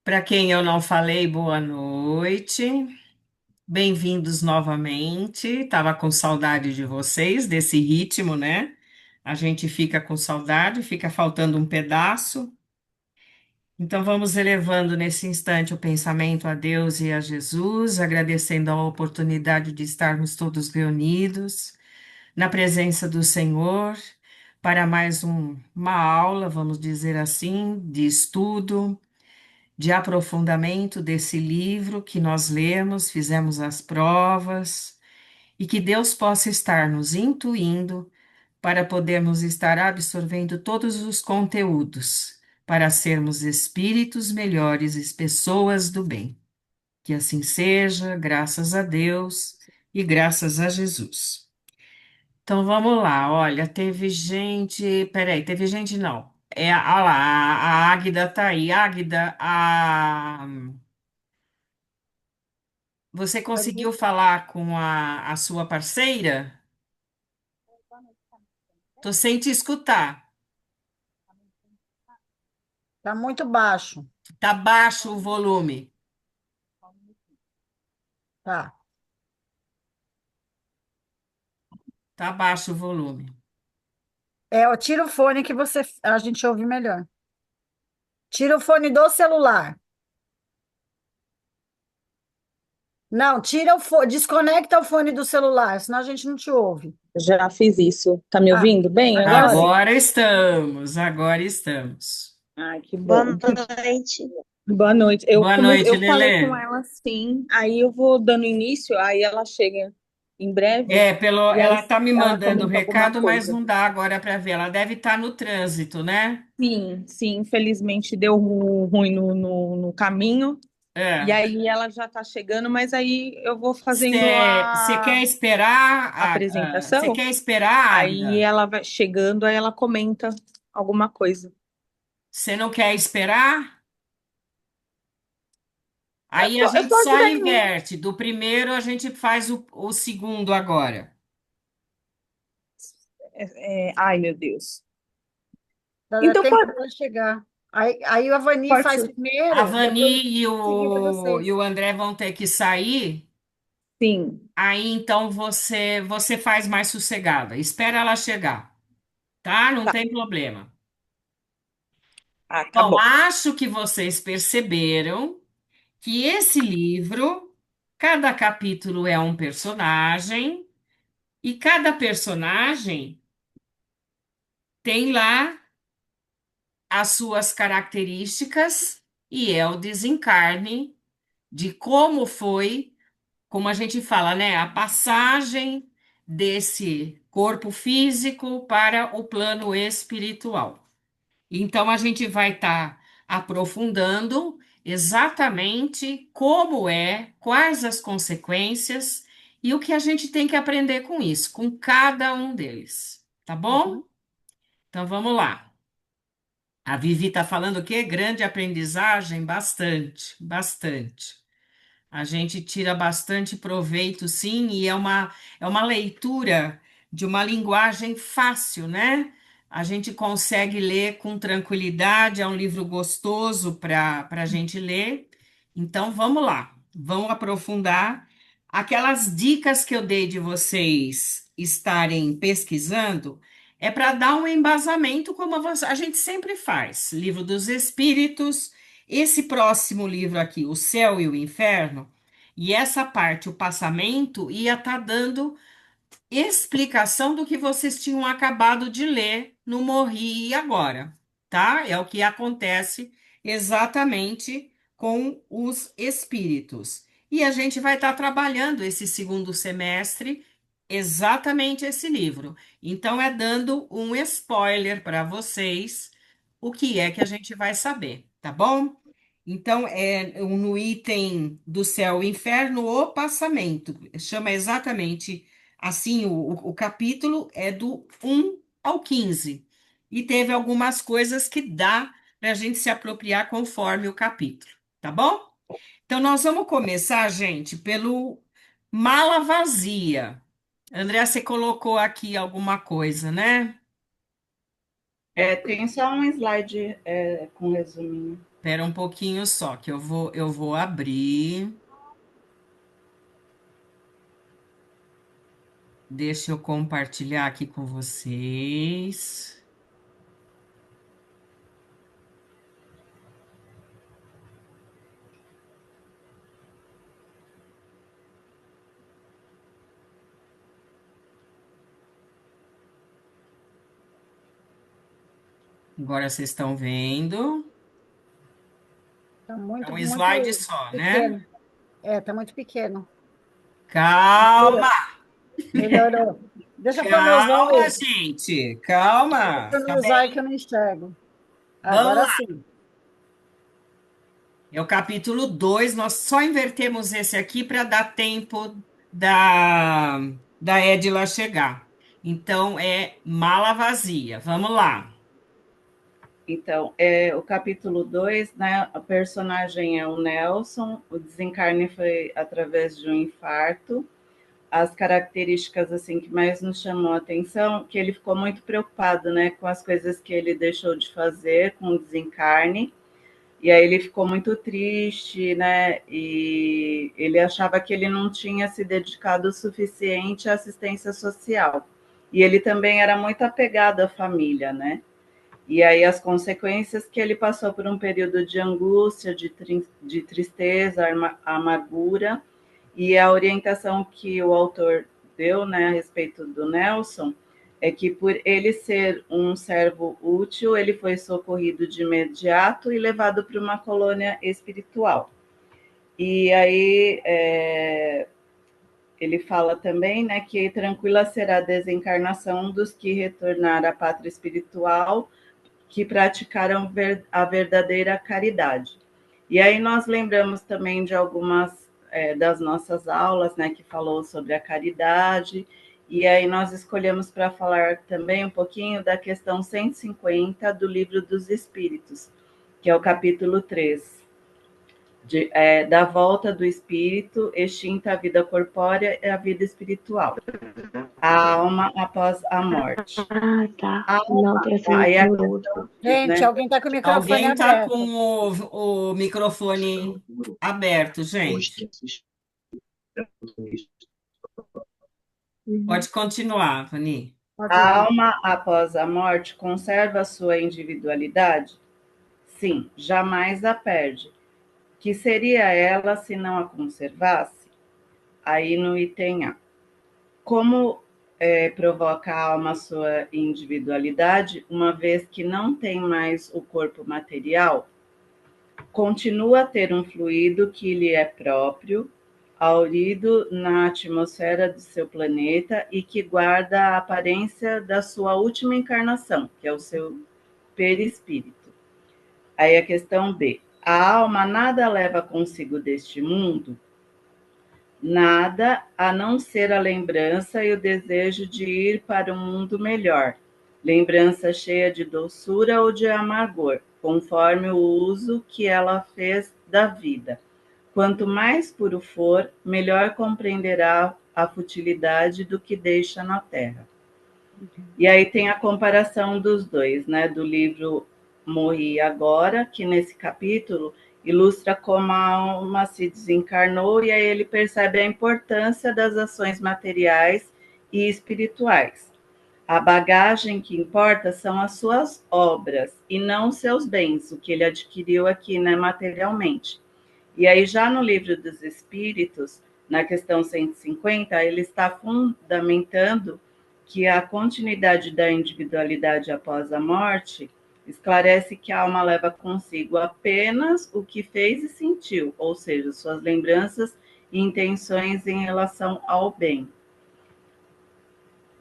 Para quem eu não falei, boa noite. Bem-vindos novamente. Tava com saudade de vocês, desse ritmo, né? A gente fica com saudade, fica faltando um pedaço. Então vamos elevando nesse instante o pensamento a Deus e a Jesus, agradecendo a oportunidade de estarmos todos reunidos na presença do Senhor para mais uma aula, vamos dizer assim, de estudo de aprofundamento desse livro que nós lemos, fizemos as provas, e que Deus possa estar nos intuindo para podermos estar absorvendo todos os conteúdos, para sermos espíritos melhores e pessoas do bem. Que assim seja, graças a Deus e graças a Jesus. Então vamos lá, olha, teve gente, peraí, teve gente não. Lá, a Águida tá aí. Águida, você conseguiu falar com a sua parceira? Tô sem te escutar. Tá muito baixo. Tá baixo o volume. Tá. Tá baixo o volume. Tira o fone que a gente ouve melhor. Tira o fone do celular. Não, tira o fone, desconecta o fone do celular, senão a gente não te ouve. Já fiz isso. Tá me Ah, ouvindo bem agora agora? sim. Agora estamos, agora estamos. Ai, que Boa bom. noite. Boa noite. Boa noite, Eu falei com Lelê. ela sim, aí eu vou dando início, aí ela chega em breve e aí Ela tá me ela mandando o comenta alguma recado, mas coisa. não dá agora para ver. Ela deve estar no trânsito, né? Sim, sim, infelizmente deu ruim no caminho, e É. aí ela já tá chegando, mas aí eu vou fazendo Você quer a esperar? Você apresentação, quer esperar, aí Águida? ela vai chegando, aí ela comenta alguma coisa. Você não quer esperar? Aí a Eu gente posso só dar inverte. Do primeiro a gente faz o segundo agora. ai, meu Deus. Dá Então tempo pode, para chegar. Aí a Vani pode faz ser. A primeiro, depois Vani e em seguida e vocês. o André vão ter que sair. Sim. Aí então você faz mais sossegada. Espera ela chegar, tá? Não Tá. tem problema. Ah, tá Bom, bom. acho que vocês perceberam que esse livro, cada capítulo é um personagem e cada personagem tem lá as suas características e é o desencarne de como foi, como a gente fala, né, a passagem desse corpo físico para o plano espiritual. Então a gente vai estar aprofundando exatamente como é, quais as consequências e o que a gente tem que aprender com isso, com cada um deles, tá bom? Uhum. Então vamos lá. A Vivi está falando o quê? Grande aprendizagem? Bastante, bastante. A gente tira bastante proveito, sim, e é uma leitura de uma linguagem fácil, né? A gente consegue ler com tranquilidade, é um livro gostoso para a gente ler. Então, vamos lá, vamos aprofundar. Aquelas dicas que eu dei de vocês estarem pesquisando é para dar um embasamento, como a gente sempre faz. Livro dos Espíritos, esse próximo livro aqui, O Céu e o Inferno. E essa parte, o passamento, ia estar dando explicação do que vocês tinham acabado de ler no Morri e Agora, tá? É o que acontece exatamente com os espíritos. E a gente vai estar trabalhando esse segundo semestre exatamente esse livro. Então, é dando um spoiler para vocês o que é que a gente vai saber, tá bom? Então, no item do céu e inferno, o passamento. Chama exatamente assim o capítulo, é do 1 ao 15. E teve algumas coisas que dá para a gente se apropriar conforme o capítulo, tá bom? Então, nós vamos começar, gente, pelo mala vazia. André, você colocou aqui alguma coisa, né? Tem só um slide com resuminho. Espera um pouquinho só, que eu vou abrir. Deixa eu compartilhar aqui com vocês. Agora vocês estão vendo. Tá É muito, um slide muito só, né? pequeno. É, tá muito pequeno. Calma, Melhorou. Melhorou. Deixa eu pôr meu calma, zóio. gente. Deixa eu Calma. pôr Fica meu zóio bem. que eu não enxergo. Vamos Agora lá. sim. É o capítulo 2. Nós só invertemos esse aqui para dar tempo da, da Edila chegar. Então, é mala vazia. Vamos lá. Então, o capítulo 2, né, a personagem é o Nelson, o desencarne foi através de um infarto. As características assim que mais nos chamou a atenção, que ele ficou muito preocupado, né, com as coisas que ele deixou de fazer com o desencarne, e aí ele ficou muito triste, né, e ele achava que ele não tinha se dedicado o suficiente à assistência social. E ele também era muito apegado à família, né? E aí as consequências que ele passou por um período de angústia, de tristeza, amargura, e a orientação que o autor deu, né, a respeito do Nelson, é que por ele ser um servo útil, ele foi socorrido de imediato e levado para uma colônia espiritual. E aí ele fala também, né, que tranquila será a desencarnação dos que retornar à pátria espiritual, que praticaram a verdadeira caridade. E aí nós lembramos também de algumas das nossas aulas, né, que falou sobre a caridade, e aí nós escolhemos para falar também um pouquinho da questão 150 do Livro dos Espíritos, que é o capítulo 3, da volta do espírito, extinta a vida corpórea e a vida espiritual, a alma após a morte. Ah, tá. A Não, alma, tem essa aí a no questão, outro. Gente, né? alguém tá com o microfone Alguém está com aberto. o microfone aberto, gente. Uhum. Pode continuar, Vani. Pode A ir. alma após a morte conserva sua individualidade? Sim, jamais a perde. Que seria ela se não a conservasse? Aí no item A. Como provoca a alma sua individualidade, uma vez que não tem mais o corpo material? Continua a ter um fluido que lhe é próprio, haurido na atmosfera de seu planeta e que guarda a aparência da sua última encarnação, que é o seu perispírito. Aí a questão B. A alma nada leva consigo deste mundo? Nada, a não ser a lembrança e o desejo de ir para um mundo melhor. Lembrança cheia de doçura ou de amargor, conforme o uso que ela fez da vida. Quanto mais puro for, melhor compreenderá a futilidade do que deixa na terra. E aí tem a comparação dos dois, né? Do livro Morri Agora, que nesse capítulo ilustra como a alma se desencarnou e aí ele percebe a importância das ações materiais e espirituais. A bagagem que importa são as suas obras e não seus bens, o que ele adquiriu aqui, né, materialmente. E aí já no livro dos Espíritos, na questão 150, ele está fundamentando que a continuidade da individualidade após a morte esclarece que a alma leva consigo apenas o que fez e sentiu, ou seja, suas lembranças e intenções em relação ao bem.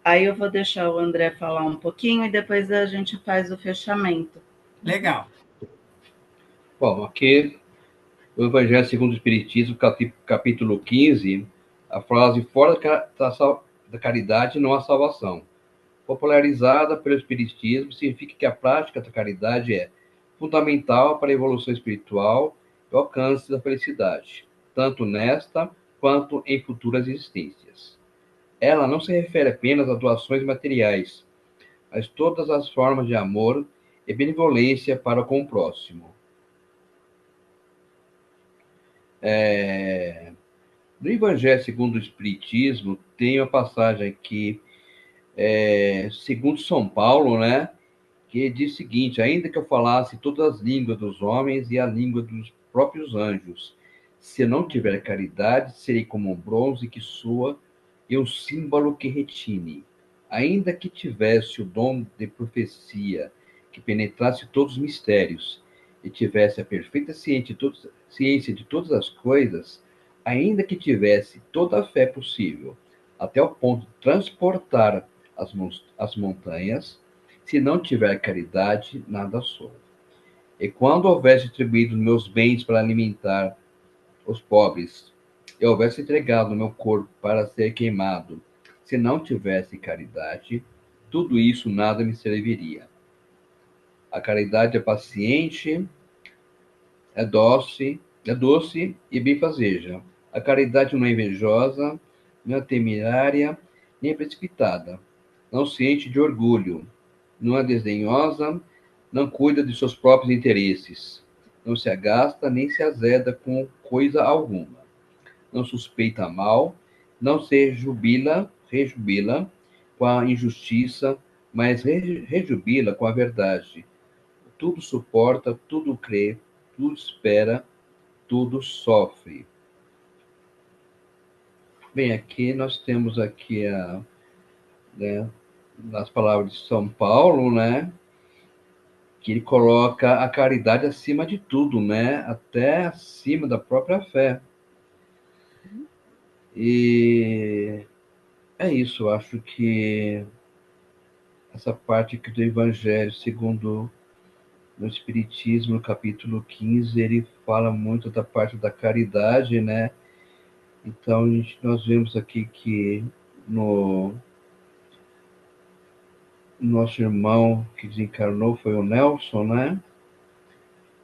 Aí eu vou deixar o André falar um pouquinho e depois a gente faz o fechamento. Legal. Bom, aqui o Evangelho segundo o Espiritismo, capítulo 15, a frase fora da caridade não há salvação. Popularizada pelo Espiritismo, significa que a prática da caridade é fundamental para a evolução espiritual e o alcance da felicidade, tanto nesta quanto em futuras existências. Ela não se refere apenas a doações materiais, mas todas as formas de amor e benevolência para com o próximo. No Evangelho segundo o Espiritismo, tem uma passagem que, segundo São Paulo, né, que diz o seguinte: ainda que eu falasse todas as línguas dos homens e a língua dos próprios anjos, se eu não tiver caridade, serei como um bronze que soa e um símbolo que retine. Ainda que tivesse o dom de profecia, que penetrasse todos os mistérios, e tivesse a perfeita ciência de todas as coisas, ainda que tivesse toda a fé possível, até o ponto de transportar as montanhas, se não tiver caridade, nada sou. E quando houvesse distribuído meus bens para alimentar os pobres, e houvesse entregado meu corpo para ser queimado, se não tivesse caridade, tudo isso nada me serviria. A caridade é paciente, é doce e benfazeja. A caridade não é invejosa, não é temerária, nem é precipitada. Não se enche de orgulho, não é desdenhosa, não cuida de seus próprios interesses, não se agasta nem se azeda com coisa alguma, não suspeita mal, não se rejubila com a injustiça, mas rejubila com a verdade. Tudo suporta, tudo crê, tudo espera, tudo sofre. Bem, aqui nós temos aqui nas palavras de São Paulo, né, que ele coloca a caridade acima de tudo, né, até acima da própria fé. E é isso, eu acho que essa parte aqui do Evangelho, segundo no Espiritismo, no capítulo 15, ele fala muito da parte da caridade, né? Então, nós vemos aqui que no nosso irmão que desencarnou foi o Nelson, né?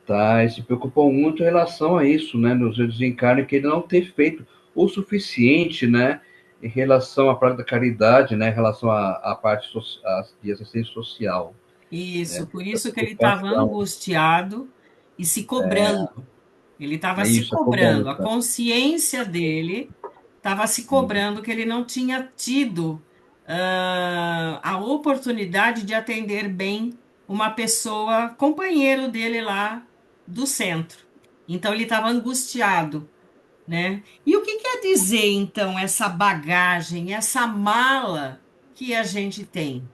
Tá, ele se preocupou muito em relação a isso, né? No seu desencarne, que ele não ter feito o suficiente, né? Em relação à parte da caridade, né? Em relação à parte de assistência social. Né? Isso, por Essa isso que ele estava preocupação. angustiado e se cobrando. Ele estava É se isso, a cobrança. cobrando. A consciência dele estava se cobrando que ele não tinha tido a oportunidade de atender bem uma pessoa, companheiro dele lá do centro. Então ele estava angustiado, né? E o que quer dizer, então, essa bagagem, essa mala que a gente tem?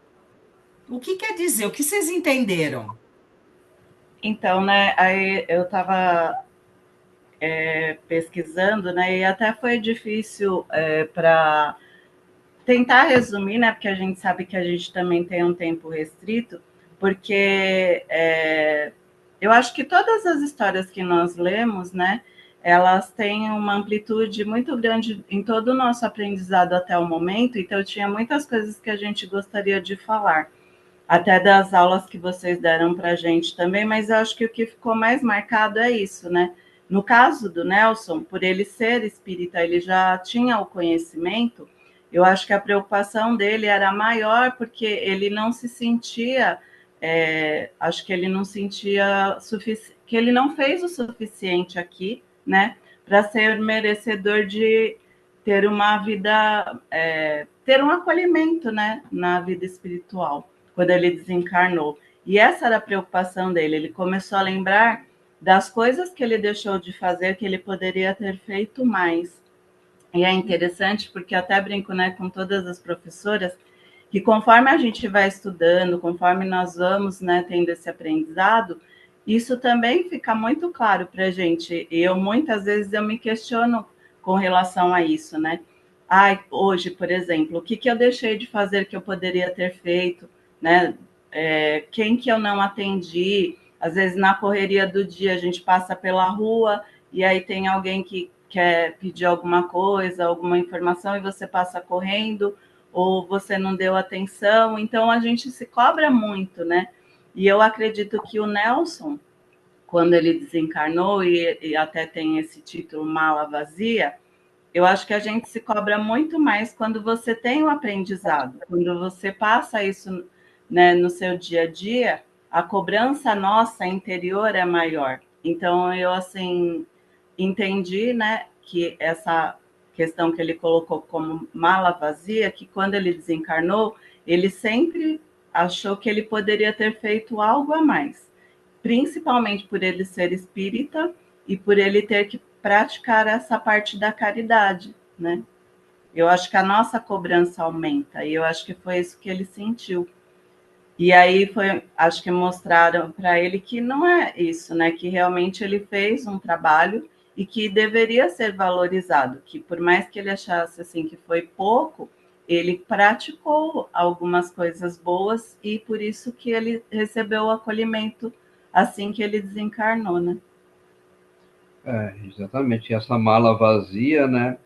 O que quer dizer? O que vocês entenderam? Então, né, aí eu estava pesquisando, né, e até foi difícil para tentar resumir, né, porque a gente sabe que a gente também tem um tempo restrito, porque eu acho que todas as histórias que nós lemos, né, elas têm uma amplitude muito grande em todo o nosso aprendizado até o momento, então tinha muitas coisas que a gente gostaria de falar, até das aulas que vocês deram para a gente também, mas eu acho que o que ficou mais marcado é isso, né? No caso do Nelson, por ele ser espírita, ele já tinha o conhecimento, eu acho que a preocupação dele era maior porque ele não se sentia, acho que ele não sentia que ele não fez o suficiente aqui, né, para ser merecedor de ter uma vida, ter um acolhimento, né, na vida espiritual, quando ele desencarnou. E essa era a preocupação dele. Ele começou a lembrar das coisas que ele deixou de fazer, que ele poderia ter feito mais. E é interessante porque até brinco, né, com todas as professoras, que conforme a gente vai estudando, conforme nós vamos, né, tendo esse aprendizado, isso também fica muito claro para a gente. E eu muitas vezes eu me questiono com relação a isso, né? Ai, hoje, por exemplo, o que eu deixei de fazer que eu poderia ter feito, né? Quem que eu não atendi? Às vezes na correria do dia a gente passa pela rua e aí tem alguém que quer pedir alguma coisa, alguma informação e você passa correndo ou você não deu atenção. Então a gente se cobra muito, né? E eu acredito que o Nelson, quando ele desencarnou e até tem esse título Mala Vazia, eu acho que a gente se cobra muito mais quando você tem o aprendizado, quando você passa isso, né, no seu dia a dia, a cobrança nossa interior é maior. Então, eu, assim, entendi, né, que essa questão que ele colocou como mala vazia, que quando ele desencarnou, ele sempre achou que ele poderia ter feito algo a mais, principalmente por ele ser espírita e por ele ter que praticar essa parte da caridade, né? Eu acho que a nossa cobrança aumenta e eu acho que foi isso que ele sentiu. E aí foi, acho que mostraram para ele que não é isso, né? Que realmente ele fez um trabalho e que deveria ser valorizado, que por mais que ele achasse assim que foi pouco, ele praticou algumas coisas boas e por isso que ele recebeu o acolhimento assim que ele desencarnou, né? Exatamente. Essa mala vazia, né?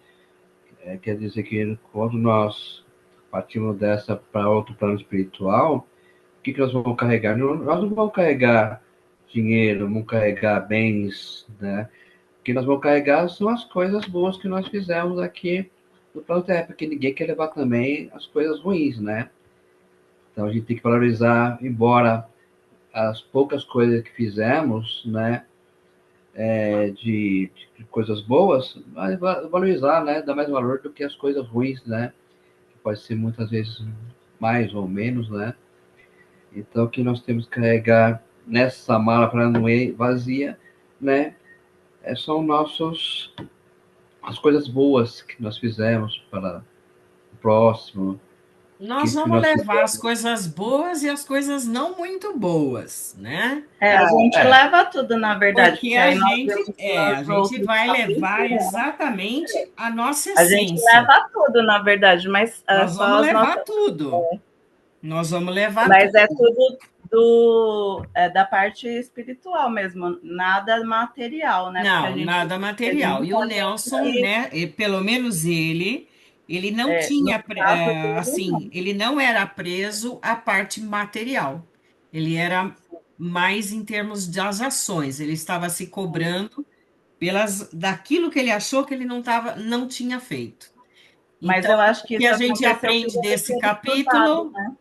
Quer dizer que quando nós partimos dessa para outro plano espiritual, o que nós vamos carregar? Nós não vamos carregar dinheiro, não vamos carregar bens, né? O que nós vamos carregar são as coisas boas que nós fizemos aqui no plano Terra, porque ninguém quer levar também as coisas ruins, né? Então a gente tem que valorizar, embora as poucas coisas que fizemos, né, de coisas boas, mas valorizar, né, dar mais valor do que as coisas ruins, né? Que pode ser muitas vezes mais ou menos, né? Então, o que nós temos que carregar nessa mala para não ir vazia, né? São as coisas boas que nós fizemos para o próximo, Nós que vamos nós levar as fizemos. coisas boas e as coisas não muito boas, né? A gente É, leva tudo, na verdade, Porque porque aí nós vemos a nos gente outros vai levar capítulos, exatamente a nossa a gente essência. leva tudo, na verdade, mas Nós vamos só as levar nossas. tudo. Nós vamos levar Mas é tudo. tudo da parte espiritual mesmo, nada material, né? Porque a Não, gente, nada a material. gente E o sabe Nelson, que, né, pelo menos ele não no tinha, caso dele, assim, não. ele não era preso à parte material. Ele era mais em termos das ações. Ele estava se cobrando daquilo que ele achou que ele não tinha feito. Mas Então, eu acho o que que isso a gente aconteceu por aprende ele desse ter estudado, capítulo, né?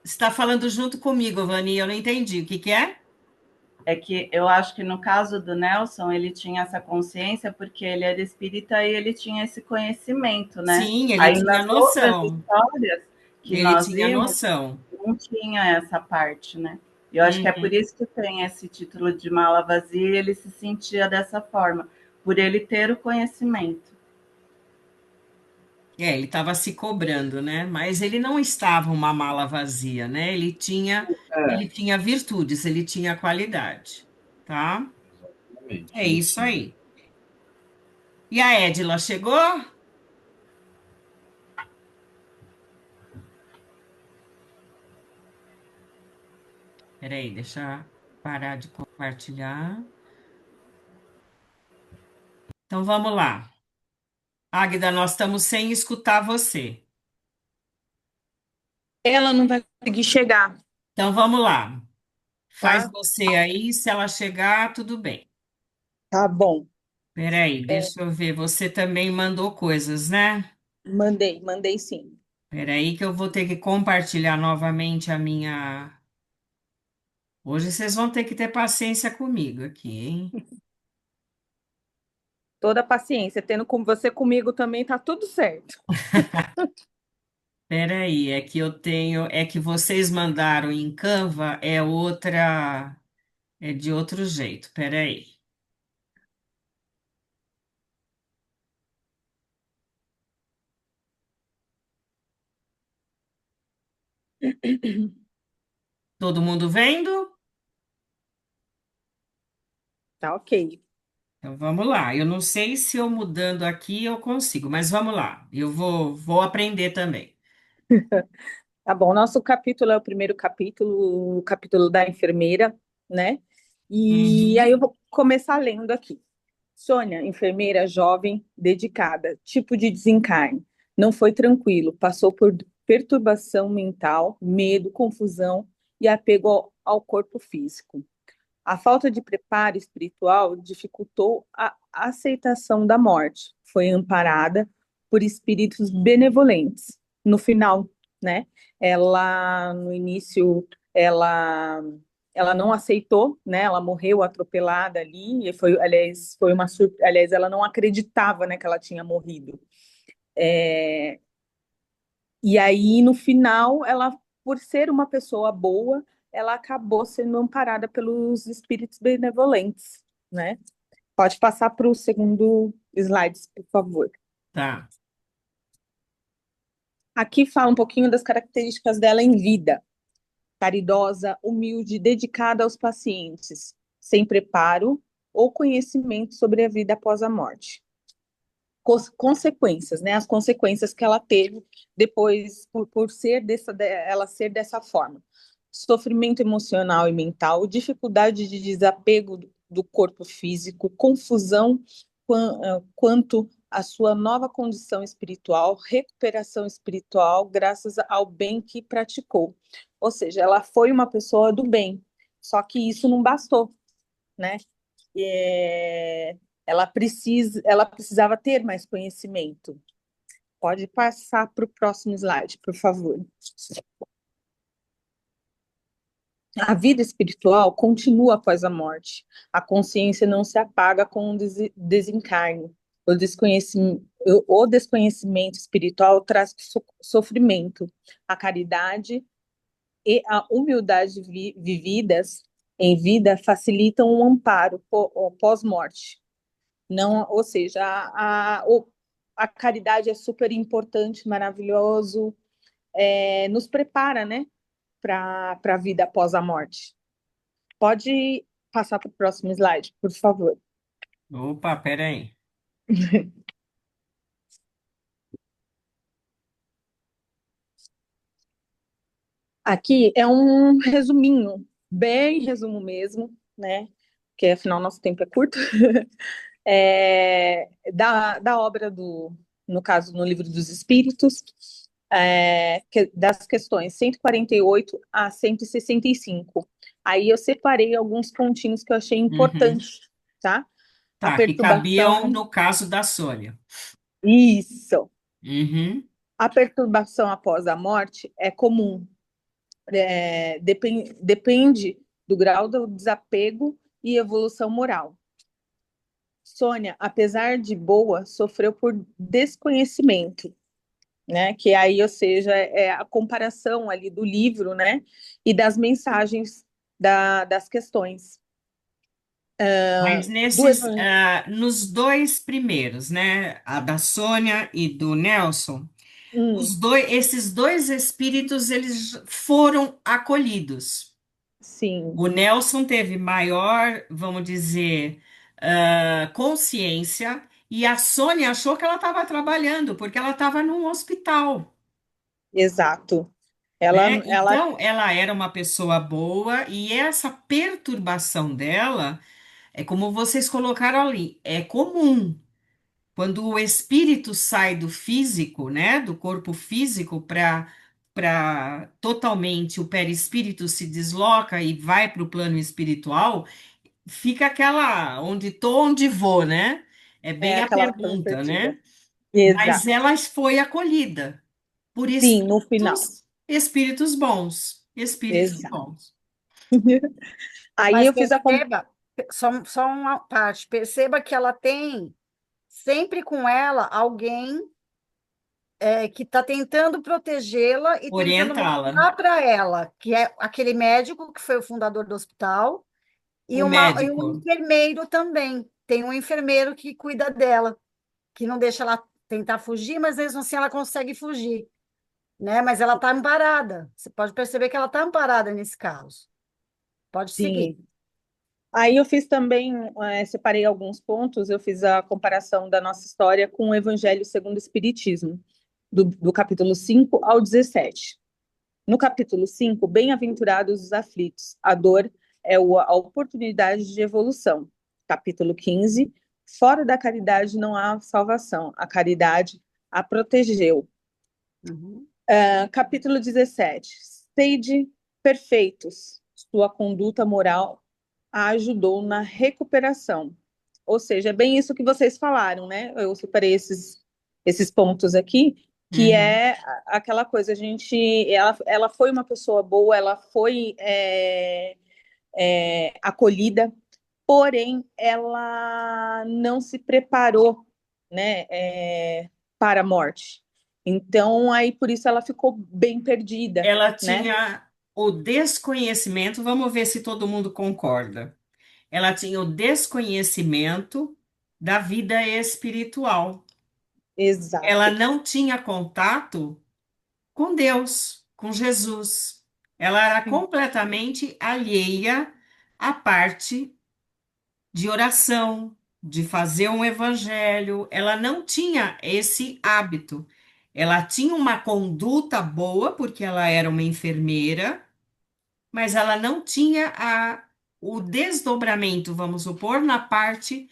está falando junto comigo, Vani, eu não entendi. O que que é? É que eu acho que no caso do Nelson, ele tinha essa consciência porque ele era espírita e ele tinha esse conhecimento, né? Sim, ele Aí tinha nas outras noção. histórias que Ele nós tinha vimos, noção. não tinha essa parte, né? Eu acho que é por Uhum. isso que tem esse título de mala vazia e ele se sentia dessa forma, por ele ter o conhecimento. Ele estava se cobrando, né? Mas ele não estava uma mala vazia, né? Ele tinha virtudes, ele tinha qualidade, tá? É exatamente, isso isso. aí. E a Edila chegou? Peraí, deixa eu parar de compartilhar. Então vamos lá. Águida, nós estamos sem escutar você. Ela não vai conseguir chegar, Então vamos lá. Faz tá? você aí, se ela chegar, tudo bem. Tá bom. Peraí, É, deixa eu ver. Você também mandou coisas, né? mandei sim. Peraí que eu vou ter que compartilhar novamente a minha. Hoje vocês vão ter que ter paciência comigo aqui, hein? Toda a paciência, tendo com você comigo também tá tudo certo. Peraí, é que vocês mandaram em Canva, é de outro jeito. Peraí. Todo mundo vendo? Tá ok. Então vamos lá. Eu não sei se eu mudando aqui eu consigo, mas vamos lá. Vou aprender também. Tá bom, nosso capítulo é o primeiro capítulo, o capítulo da enfermeira, né? E aí Uhum. eu vou começar lendo aqui. Sônia, enfermeira jovem, dedicada, tipo de desencarne. Não foi tranquilo, passou por perturbação mental, medo, confusão e apego ao corpo físico. A falta de preparo espiritual dificultou a aceitação da morte. Foi amparada por espíritos benevolentes. No final, né? Ela, no início, ela ela não aceitou, né? Ela morreu atropelada ali, e aliás, ela não acreditava, né, que ela tinha morrido. É, e aí, no final, ela, por ser uma pessoa boa, ela acabou sendo amparada pelos espíritos benevolentes, né? Pode passar para o segundo slide, por favor. Tá. Aqui fala um pouquinho das características dela em vida. Caridosa, humilde, dedicada aos pacientes, sem preparo ou conhecimento sobre a vida após a morte. Consequências, né? As consequências que ela teve depois por ela ser dessa forma. Sofrimento emocional e mental, dificuldade de desapego do corpo físico, confusão quanto à sua nova condição espiritual, recuperação espiritual graças ao bem que praticou. Ou seja, ela foi uma pessoa do bem, só que isso não bastou, né? É, ela precisava ter mais conhecimento. Pode passar para o próximo slide, por favor. A vida espiritual continua após a morte. A consciência não se apaga com o desencarne. O desconhecimento espiritual traz sofrimento. A caridade e a humildade vividas em vida facilitam o amparo pós-morte. Não, ou seja, a caridade é super importante, maravilhoso, nos prepara, né, para a vida após a morte. Pode passar para o próximo slide, por favor. Opa, peraí. Aqui é um resuminho, bem resumo mesmo, né? Porque afinal nosso tempo é curto, da obra no caso, no Livro dos Espíritos, das questões 148 a 165. Aí eu separei alguns pontinhos que eu achei Uhum. importantes, tá? A Tá, que cabiam perturbação, no caso da Sônia. isso. Uhum. A perturbação após a morte é comum, depende do grau do desapego e evolução moral. Sônia, apesar de boa, sofreu por desconhecimento, né? Que aí, ou seja, é a comparação ali do livro, né? E das mensagens das questões. Mas Do nesses, Evangelho. nos dois primeiros, né, a da Sônia e do Nelson, esses dois espíritos, eles foram acolhidos. Sim, O Nelson teve maior, vamos dizer, consciência, e a Sônia achou que ela estava trabalhando, porque ela estava num hospital, exato. né? Ela, Então, ela era uma pessoa boa, e essa perturbação dela, é como vocês colocaram ali, é comum. Quando o espírito sai do físico, né, do corpo físico para totalmente o perispírito se desloca e vai para o plano espiritual, fica aquela onde tô, onde vou, né? É é bem a aquela coisa pergunta, perdida. né? Mas Exato. ela foi acolhida por Sim, no final. espíritos bons, espíritos Exato. bons. Aí Mas eu fiz a. perceba, só uma parte, perceba que ela tem sempre com ela alguém que está tentando protegê-la e tentando Orientá-la, mostrar para ela que é aquele médico que foi o fundador do hospital o e um médico. enfermeiro também. Tem um enfermeiro que cuida dela, que não deixa ela tentar fugir, mas mesmo assim ela consegue fugir, né? Mas ela está amparada. Você pode perceber que ela está amparada nesse caso. Pode seguir. Sim. Aí eu fiz também, separei alguns pontos, eu fiz a comparação da nossa história com o Evangelho segundo o Espiritismo, do capítulo 5 ao 17. No capítulo 5, bem-aventurados os aflitos, a dor é a oportunidade de evolução. Capítulo 15, fora da caridade não há salvação, a caridade a protegeu. Uhum. Capítulo 17, sede perfeitos, sua conduta moral a ajudou na recuperação. Ou seja, é bem isso que vocês falaram, né? Eu separei esses pontos aqui, que Uhum. é aquela coisa, ela foi uma pessoa boa, ela foi acolhida, porém ela não se preparou, né, para a morte. Então, aí por isso ela ficou bem perdida, Ela né? tinha o desconhecimento, vamos ver se todo mundo concorda. Ela tinha o desconhecimento da vida espiritual. Ela Exato. não tinha contato com Deus, com Jesus. Ela era completamente alheia à parte de oração, de fazer um evangelho. Ela não tinha esse hábito. Ela tinha uma conduta boa, porque ela era uma enfermeira, mas ela não tinha o desdobramento, vamos supor, na parte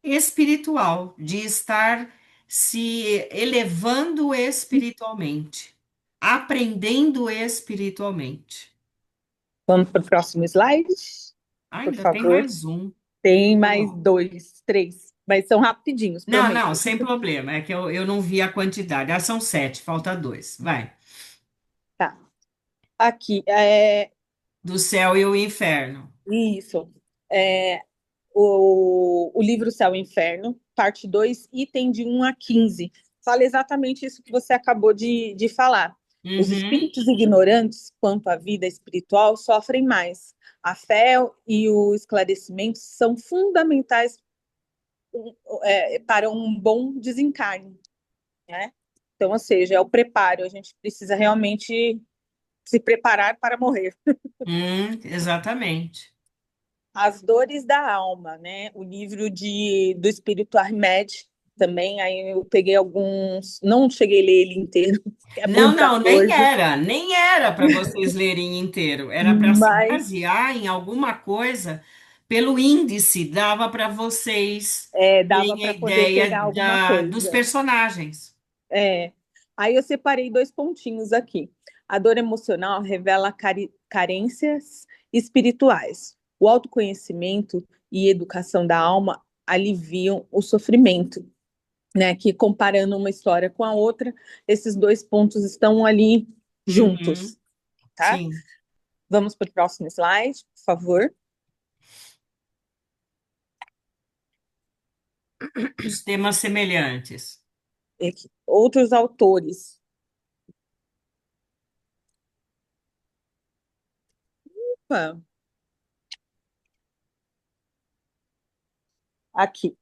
espiritual, de estar se elevando espiritualmente, aprendendo espiritualmente. Vamos para o próximo slide, por Ainda tem favor. mais um. Tem mais Bom, dois, três, mas são rapidinhos, não, não, prometo. sem problema. É que eu não vi a quantidade. Ah, são 7, falta dois. Vai. Tá. Aqui, Do céu e o inferno. isso. É, o livro Céu e Inferno, parte 2, item de 1 a 15. Fala exatamente isso que você acabou de falar. Os Uhum, espíritos ignorantes quanto à vida espiritual sofrem mais. A fé e o esclarecimento são fundamentais para um bom desencarne, né? Então, ou seja, é o preparo. A gente precisa realmente se preparar para morrer. exatamente. As Dores da Alma, né? O livro do Espírito Armed também. Aí eu peguei alguns, não cheguei a ler ele inteiro, é Não, muita não, coisa, nem era para vocês lerem inteiro. Era para se mas basear em alguma coisa. Pelo índice, dava para vocês dava terem a para poder ideia pegar alguma dos coisa. personagens. É. Aí eu separei dois pontinhos aqui. A dor emocional revela carências espirituais. O autoconhecimento e educação da alma aliviam o sofrimento, né? Que comparando uma história com a outra, esses dois pontos estão ali Uhum, juntos, tá? sim, Vamos para o próximo slide, por favor. os temas semelhantes. Aqui. Outros autores. Opa, aqui.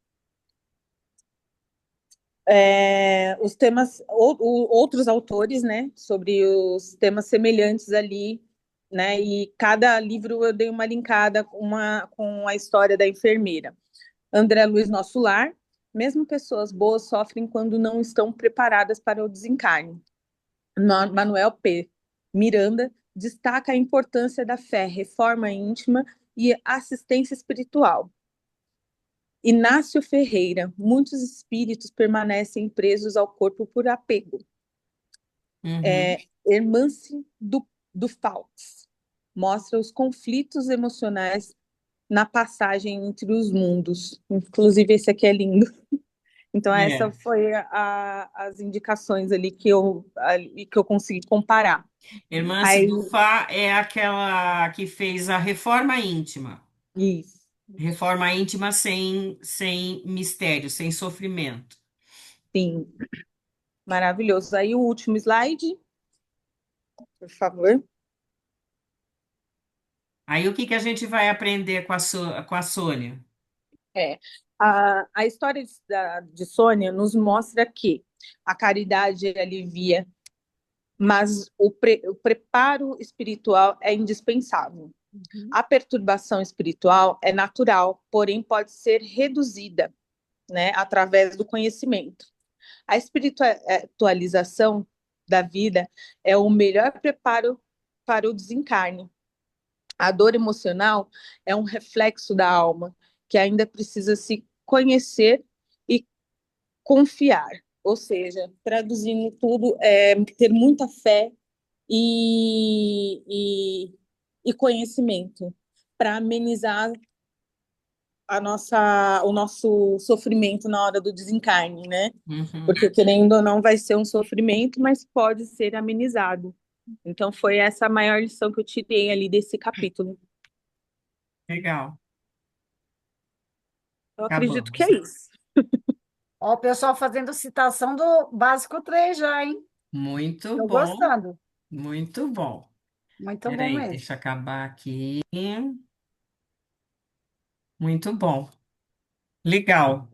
Os temas, outros autores, né, sobre os temas semelhantes ali, né, e cada livro eu dei uma linkada com a história da enfermeira. André Luiz Nosso Lar, mesmo pessoas boas sofrem quando não estão preparadas para o desencarne. Manuel P. Miranda destaca a importância da fé, reforma íntima e assistência espiritual. Inácio Ferreira, muitos espíritos permanecem presos ao corpo por apego. Uhum. Hermance do Faux mostra os conflitos emocionais na passagem entre os mundos. Inclusive, esse aqui é lindo. Então, essa É. foi as indicações ali que eu consegui comparar. Hermance Aí, do Fá é aquela que fez a reforma íntima. isso, Reforma íntima sem mistério, sem sofrimento. sim, maravilhoso. Aí, o último slide, por favor. Aí o que que a gente vai aprender com a Sônia? É. A história de Sônia nos mostra que a caridade alivia, mas o preparo espiritual é indispensável. A perturbação espiritual é natural, porém pode ser reduzida, né, através do conhecimento. A espiritualização da vida é o melhor preparo para o desencarne. A dor emocional é um reflexo da alma que ainda precisa se conhecer e confiar. Ou seja, traduzindo tudo, ter muita fé e conhecimento para amenizar o nosso sofrimento na hora do desencarne, né? Uhum. Porque querendo ou não vai ser um sofrimento, mas pode ser amenizado. Então foi essa a maior lição que eu tirei ali desse capítulo. Legal. Eu acredito que Acabamos. é isso. Ó, o pessoal fazendo citação do básico 3 já, hein? Muito Tô bom, gostando. muito bom. Muito bom Peraí, mesmo. deixa eu acabar aqui. Muito bom. Legal.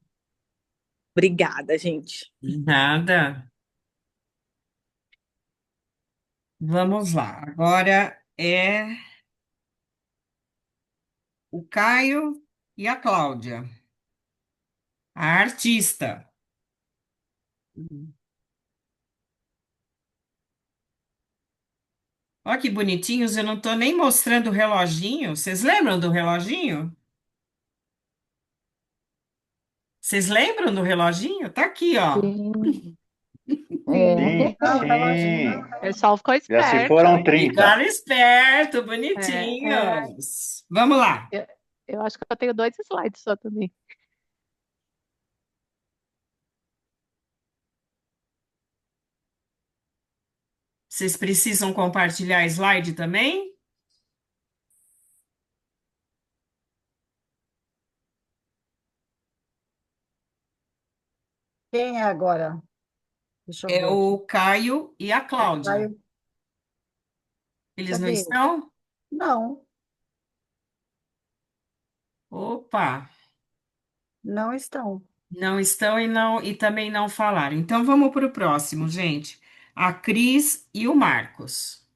Obrigada, gente. Nada. Vamos lá. Agora é o Caio e a Cláudia, a artista. Olha que bonitinhos, eu não estou nem mostrando o reloginho. Vocês lembram do reloginho? Vocês lembram do reloginho? Tá aqui, ó. Sim, Sim. é. Sim, Ah, o sim. reloginho. O pessoal ficou Já se esperto. foram 30. Ficaram esperto, É, bonitinhos. Vamos lá. eu, eu acho que eu tenho 2 slides só também. Vocês precisam compartilhar slide também? Quem é agora? Deixa eu É ver aqui. o Caio e a O Cláudia. Caio, Eles não cadê? estão? Não, Opa, não estão. não estão e também não falaram. Então vamos para o próximo, gente. A Cris e o Marcos.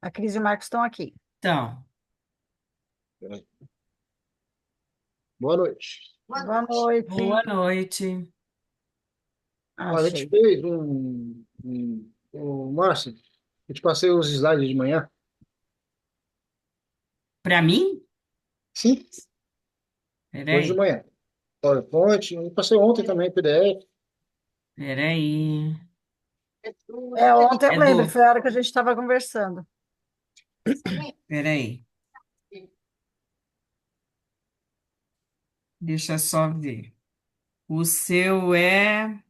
A Cris e o Marcos estão aqui. Então, Boa noite. Boa noite. boa noite. Olha, a gente Achei. fez Márcio, eu te passei os slides de manhã. Para mim? Sim, hoje de Peraí, manhã. PowerPoint, eu passei ontem também, PDF. peraí. É, ontem eu É lembro, do. foi a hora que a gente estava conversando. Peraí, deixa eu só ver. O seu é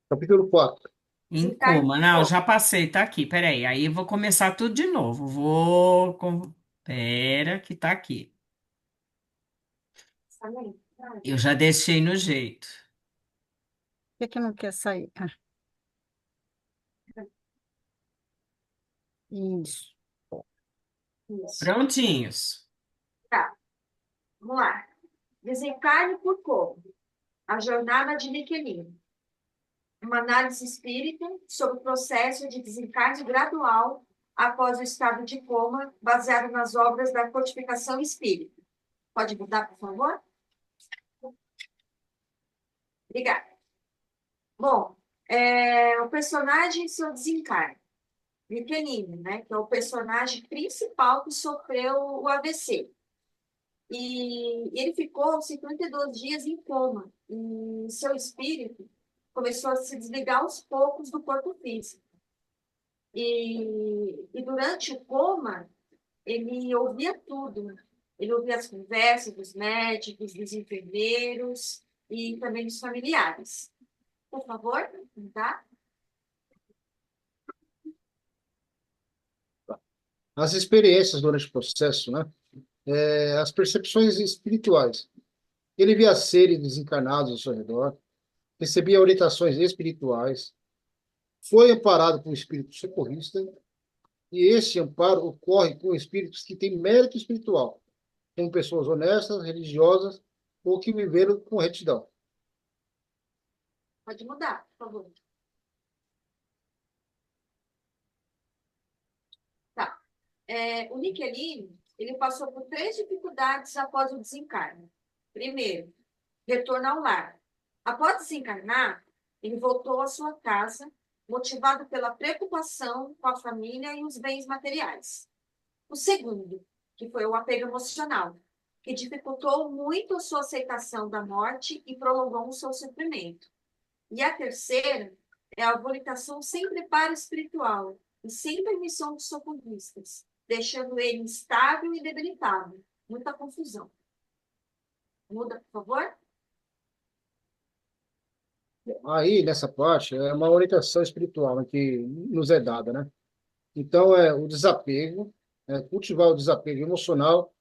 Capítulo 4. em coma. Não, já passei, tá aqui. Peraí, aí eu vou começar tudo de novo. Pera, que tá aqui. Eu já deixei no jeito. Por que que não quer sair? Ah, isso. Prontinhos. Tá, vamos lá. Desencarne por como? A jornada de Michelin. Uma análise espírita sobre o processo de desencarne gradual após o estado de coma, baseado nas obras da codificação espírita. Pode mudar, por favor? Obrigada. Bom, o personagem em seu desencarne. Michelin, né, que é o personagem principal que sofreu o AVC. E ele ficou 52 dias em coma. E seu espírito começou a se desligar aos poucos do corpo físico. E durante o coma, ele ouvia tudo. Ele ouvia as conversas dos médicos, dos enfermeiros e também dos familiares. Por favor, tá? As experiências durante o processo, né? As percepções espirituais. Ele via seres desencarnados ao seu redor, recebia orientações espirituais, foi amparado por um espírito socorrista, e esse amparo ocorre com espíritos que têm mérito espiritual, como pessoas honestas, religiosas ou que viveram com retidão. Pode mudar, por favor. Tá. O Michelin, ele passou por 3 dificuldades após o desencarne. Primeiro, retorno ao lar. Após desencarnar, ele voltou à sua casa, motivado pela preocupação com a família e os bens materiais. O segundo, que foi o apego emocional, que dificultou muito a sua aceitação da morte e prolongou o seu sofrimento. E a terceira é a volitação sem preparo espiritual e sem permissão dos socorristas, deixando ele instável e debilitado. Muita confusão. Muda, por favor? Aí, nessa parte, é uma orientação espiritual, né, que nos é dada, né? Então, é o desapego, né? Cultivar o desapego emocional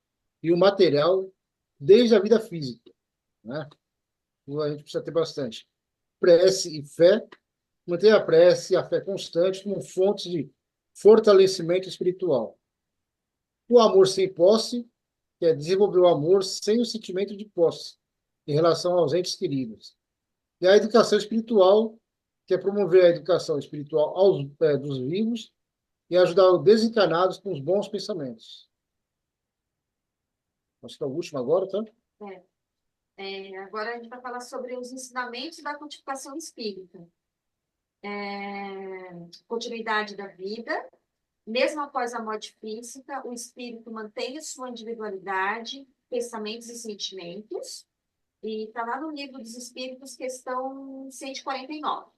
e o material desde a vida física, né? Então, a gente precisa ter bastante prece e fé, manter a prece e a fé constante como fontes de fortalecimento espiritual. O amor sem posse, que é desenvolver o amor sem o sentimento de posse em relação aos entes queridos. E a educação espiritual, que é promover a educação espiritual dos vivos e ajudar os desencarnados com os bons pensamentos. Acho que é o último agora, tá? Agora a gente vai falar sobre os ensinamentos da codificação espírita. Continuidade da vida. Mesmo após a morte física, o espírito mantém a sua individualidade, pensamentos e sentimentos. E está lá no Livro dos Espíritos, questão 149.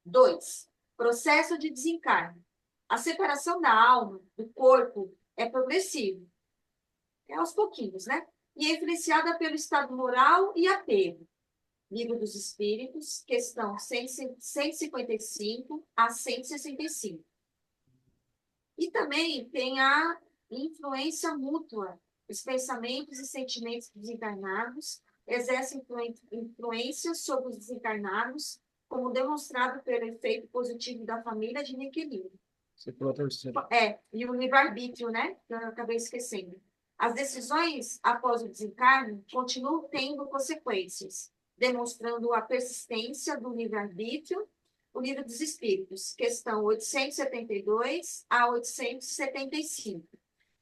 2. Processo de desencarne. A separação da alma do corpo é progressivo. É aos pouquinhos, né? E é influenciada pelo estado moral e apego. Livro dos Espíritos, questão 155 a 165. E também tem a influência mútua. Os pensamentos e sentimentos dos encarnados exercem influência sobre os desencarnados, como demonstrado pelo efeito positivo da família de Niquelino. Você falou a terceira. E o livre-arbítrio, né? Que eu acabei esquecendo. As decisões após o desencarne continuam tendo consequências, demonstrando a persistência do livre-arbítrio. O Livro dos Espíritos, questão 872 a 875.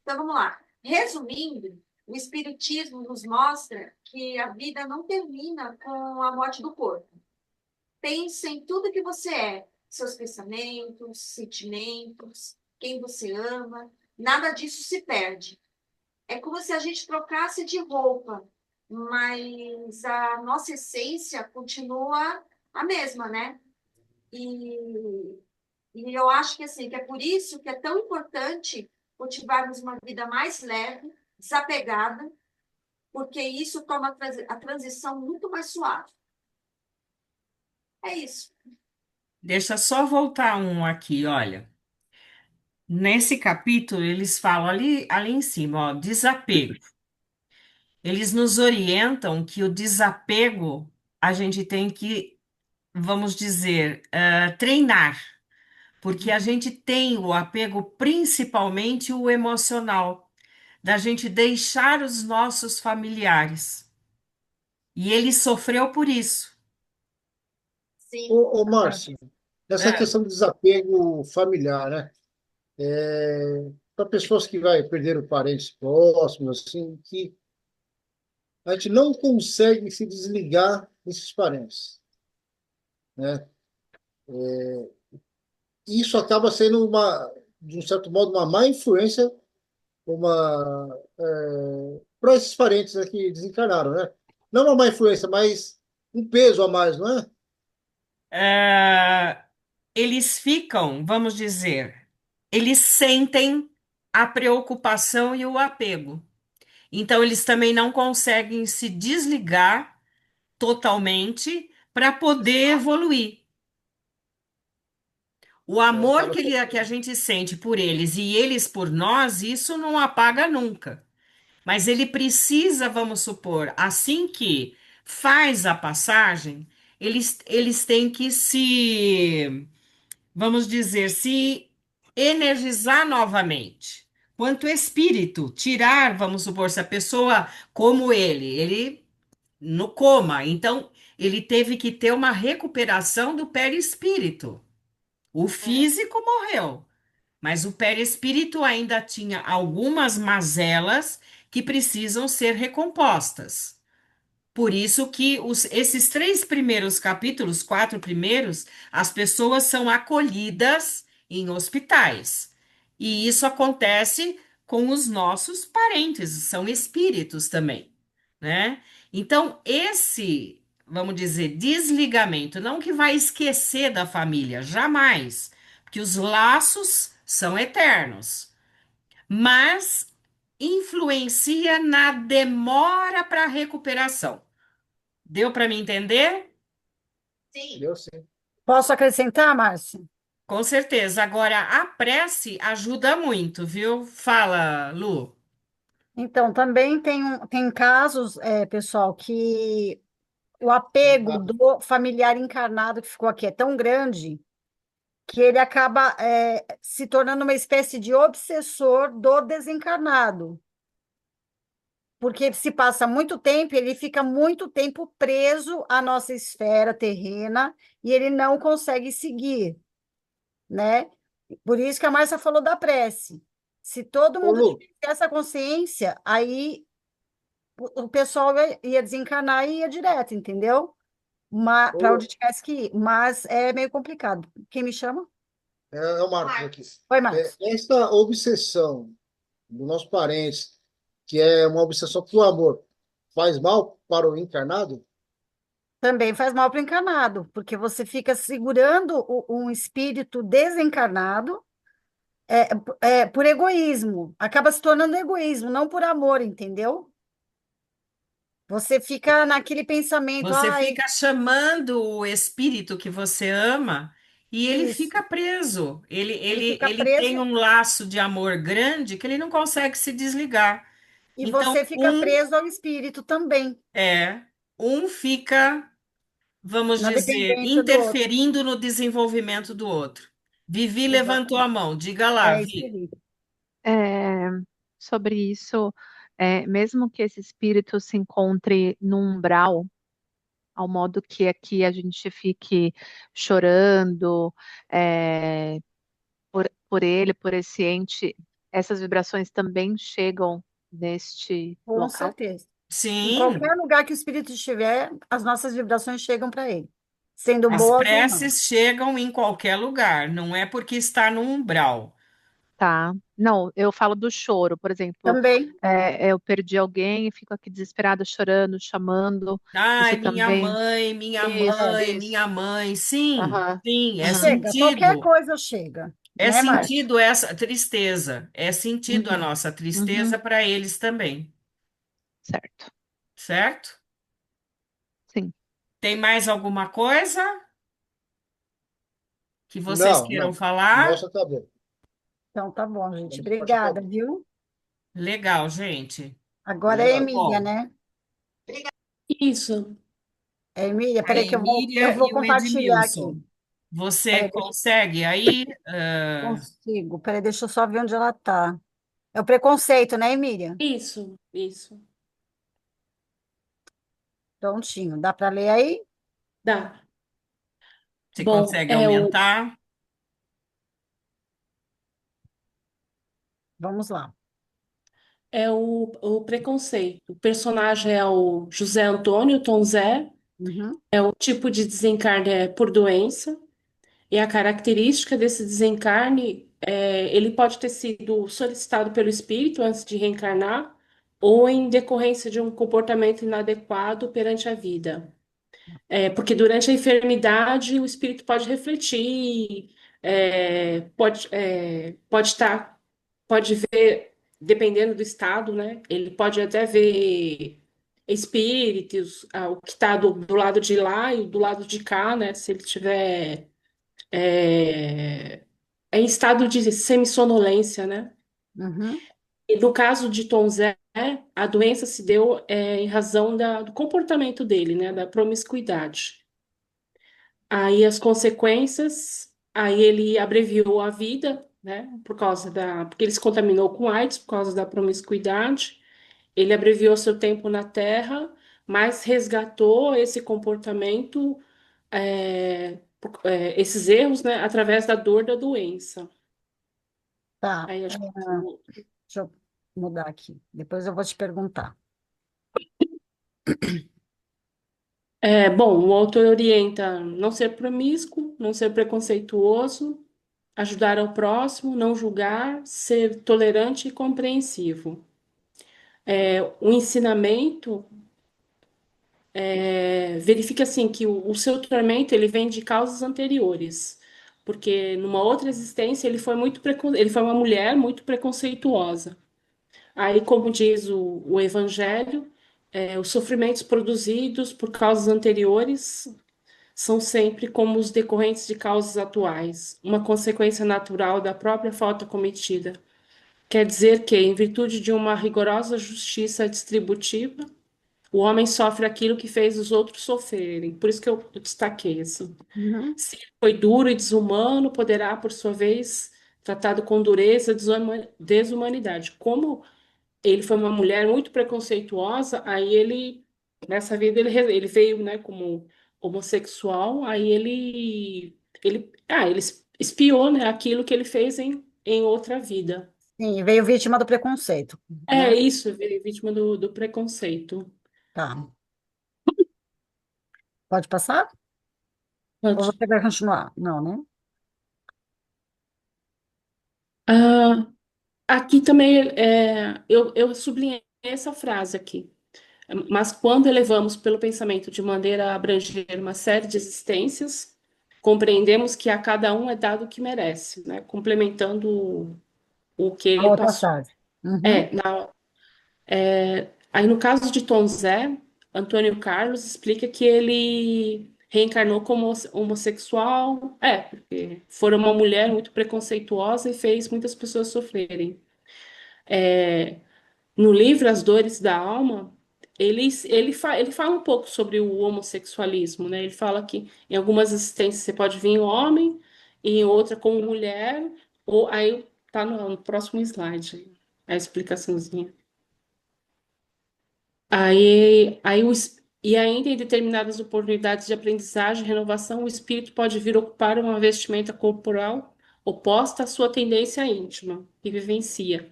Então, vamos lá. Resumindo, o Espiritismo nos mostra que a vida não termina com a morte do corpo. Pense em tudo que você é, seus pensamentos, sentimentos, quem você ama, nada disso se perde. É como se a gente trocasse de roupa, mas a nossa essência continua a mesma, né? E eu acho que, assim, que é por isso que é tão importante cultivarmos uma vida mais leve, desapegada, porque isso torna a transição muito mais suave. É isso. Deixa só voltar um aqui, olha. Nesse capítulo, eles falam ali em cima, ó, desapego. Eles nos orientam que o desapego a gente tem que, vamos dizer, treinar, porque a gente tem o apego, principalmente o emocional, da gente deixar os nossos familiares. E ele sofreu por isso. Sim. Márcio, essa É. questão do desapego familiar, né? Para pessoas que vai perder parentes próximos, assim, que a gente não consegue se desligar desses parentes, né? E isso acaba sendo de um certo modo, uma má influência para esses parentes, né, que desencarnaram, né? Não uma má influência, mas um peso a mais, não é? Eles ficam, vamos dizer, eles sentem a preocupação e o apego. Então, eles também não conseguem se desligar totalmente para poder evoluir. O Então, amor acaba que a gente sente por eles e eles por nós, isso não apaga nunca. Mas ele precisa, vamos supor, assim que faz a passagem, eles têm que se, vamos dizer, se energizar novamente. Quanto espírito, tirar, vamos supor, se a pessoa como ele no coma, então ele teve que ter uma recuperação do perispírito. O físico morreu, mas o perispírito ainda tinha algumas mazelas que precisam ser recompostas. Por isso que esses três primeiros capítulos, quatro primeiros, as pessoas são acolhidas em hospitais. E isso acontece com os nossos parentes, são espíritos também, né? Então, vamos dizer, desligamento, não que vai esquecer da família, jamais, porque os laços são eternos, mas influencia na demora para a recuperação. Deu para me entender? Sim. Deu sim. Posso acrescentar, Márcia? Com certeza. Agora, a prece ajuda muito, viu? Fala, Lu. Então, também tem casos, pessoal, que o apego do familiar encarnado que ficou aqui é tão grande que ele acaba, se tornando uma espécie de obsessor do desencarnado. Porque se passa muito tempo, ele fica muito tempo preso à nossa esfera terrena e ele não consegue seguir, né? Por isso que a Márcia falou da prece. Se todo Ô, mundo Lu, tivesse essa consciência, aí o pessoal ia desencarnar e ia direto, entendeu? ô, Para onde Lu, tivesse que ir. Mas é meio complicado. Quem me chama? é o Marcos aqui. Oi, Marcos. Esta obsessão dos nossos parentes, que é uma obsessão por amor, faz mal para o encarnado? Também faz mal para o encarnado, porque você fica segurando um espírito desencarnado é, por egoísmo. Acaba se tornando egoísmo, não por amor, entendeu? Você fica naquele pensamento, Você ai, fica chamando o espírito que você ama e ele isso. fica preso. Ele, Ele ele, fica ele tem preso um laço de amor grande que ele não consegue se desligar. e Então, você fica preso ao espírito também, é, um fica, vamos na dizer, dependência do outro. interferindo no desenvolvimento do outro. Vivi levantou a Exatamente. mão. Diga lá, É isso Vi. aí. É, sobre isso, mesmo que esse espírito se encontre no umbral, ao modo que aqui a gente fique chorando, é, por ele, por esse ente, essas vibrações também chegam neste Com local? certeza. Em Sim, qualquer lugar que o espírito estiver, as nossas vibrações chegam para ele, sendo as boas ou não. preces chegam em qualquer lugar, não é porque está no umbral. Tá. Não, eu falo do choro, por exemplo, Também, eu perdi alguém e fico aqui desesperada, chorando, chamando. Ai, Isso também. minha Isso, é, mãe, isso. minha mãe. Sim, Aham, sim, é aham. chega, qualquer sentido. coisa chega, É né, Márcia? sentido essa tristeza. É sentido a Uhum, nossa uhum, tristeza para eles também, certo. certo? Sim. Tem mais alguma coisa que vocês Não, queiram não. falar? Nossa, tá bom. Então tá bom, gente. Pode ficar Obrigada, bom. viu? Legal, gente. Agora é a Obrigado. Emília, Bom, né? Isso. É a Emília, a peraí que eu Emília vou e o compartilhar aqui. Edmilson. Você Peraí, consegue aí? consigo. Peraí, deixa eu só ver onde ela tá. É o preconceito, né, Emília? Isso, isso. Prontinho. Dá para ler aí? Dá. Você Bom, consegue aumentar? Vamos lá. o preconceito. O personagem é o José Antônio Tom Zé. Uhum. O tipo de desencarne é por doença. E a característica desse desencarne ele pode ter sido solicitado pelo espírito antes de reencarnar, ou em decorrência de um comportamento inadequado perante a vida. Porque durante a enfermidade o espírito pode refletir, pode estar, pode ver, dependendo do estado, né? Ele pode até ver espíritos, o que está do lado de lá e do lado de cá, né? Se ele tiver é, em estado de semissonolência, né? Uhum. E no caso de Tom Zé, a doença se deu em razão do comportamento dele, né? Da promiscuidade. Aí as consequências, aí ele abreviou a vida, né? Porque ele se contaminou com AIDS por causa da promiscuidade. Ele abreviou seu tempo na Terra, mas resgatou esse comportamento, esses erros, né? Através da dor da doença. Tá. Aí acho que Deixa eu mudar aqui. Depois eu vou te perguntar. bom, o autor orienta a não ser promíscuo, não ser preconceituoso, ajudar ao próximo, não julgar, ser tolerante e compreensivo. O ensinamento verifica assim que o seu tormento ele vem de causas anteriores, porque numa outra existência ele foi uma mulher muito preconceituosa. Aí, como diz o Evangelho, os sofrimentos produzidos por causas anteriores são sempre como os decorrentes de causas atuais, uma consequência natural da própria falta cometida. Quer dizer que, em virtude de uma rigorosa justiça distributiva, o homem sofre aquilo que fez os outros sofrerem. Por isso que eu destaquei assim. Uhum. Se ele foi duro e desumano, poderá, por sua vez, tratado com dureza e desumanidade. Como ele foi uma mulher muito preconceituosa, aí ele, nessa vida, ele veio, né, como homossexual, aí ele espiou, né, aquilo que ele fez em outra vida. Sim, veio vítima do preconceito, É né? isso, vítima do preconceito. Tá. Pode passar? Ou Pode. você vai continuar? Não, né? Ah, aqui também eu sublinhei essa frase aqui. Mas quando elevamos pelo pensamento de maneira a abranger uma série de existências, compreendemos que a cada um é dado o que merece, né? Complementando o que A ele outra passou. frase. Uhum. Aí no caso de Tom Zé, Antônio Carlos explica que ele reencarnou como homossexual, porque foi uma mulher muito preconceituosa e fez muitas pessoas sofrerem. No livro As Dores da Alma, ele fala um pouco sobre o homossexualismo, né? Ele fala que em algumas existências você pode vir homem, e em outra como mulher, ou aí tá no próximo slide, a explicaçãozinha. E ainda em determinadas oportunidades de aprendizagem e renovação, o espírito pode vir ocupar uma vestimenta corporal oposta à sua tendência íntima, que vivencia.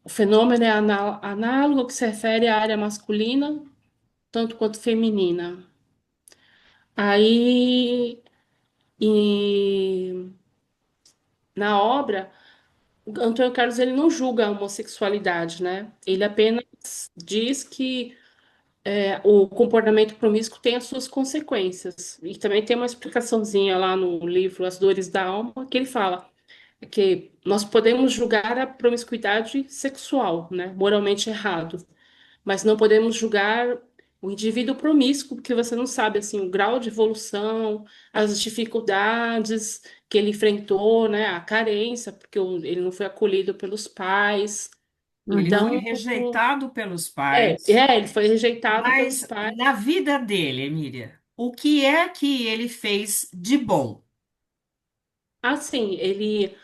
O fenômeno é análogo ao que se refere à área masculina, tanto quanto feminina. Aí, e, na obra, o Antônio Carlos ele não julga a homossexualidade, né? Ele apenas diz que o comportamento promíscuo tem as suas consequências. E também tem uma explicaçãozinha lá no livro As Dores da Alma, que ele fala que nós podemos julgar a promiscuidade sexual, né? Moralmente errado, mas não podemos julgar o indivíduo promíscuo, porque você não sabe assim o grau de evolução, as dificuldades que ele enfrentou, né, a carência, porque ele não foi acolhido pelos pais. Ele foi Uhum. Então, rejeitado pelos pais, ele foi rejeitado pelos mas pais. na vida dele, Emília, o que é que ele fez de bom? Assim, ele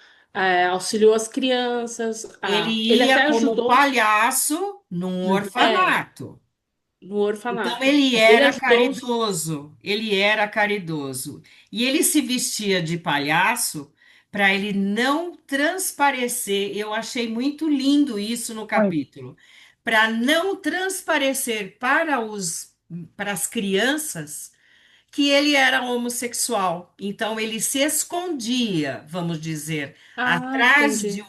auxiliou as crianças, Ele ele ia até como ajudou palhaço num é, orfanato. no Então orfanato. ele Ele era ajudou caridoso, ele era caridoso. E ele se vestia de palhaço para ele não transparecer. Eu achei muito lindo isso no Muito. capítulo. Para não transparecer para as crianças que ele era homossexual. Então ele se escondia, vamos dizer, atrás entendi.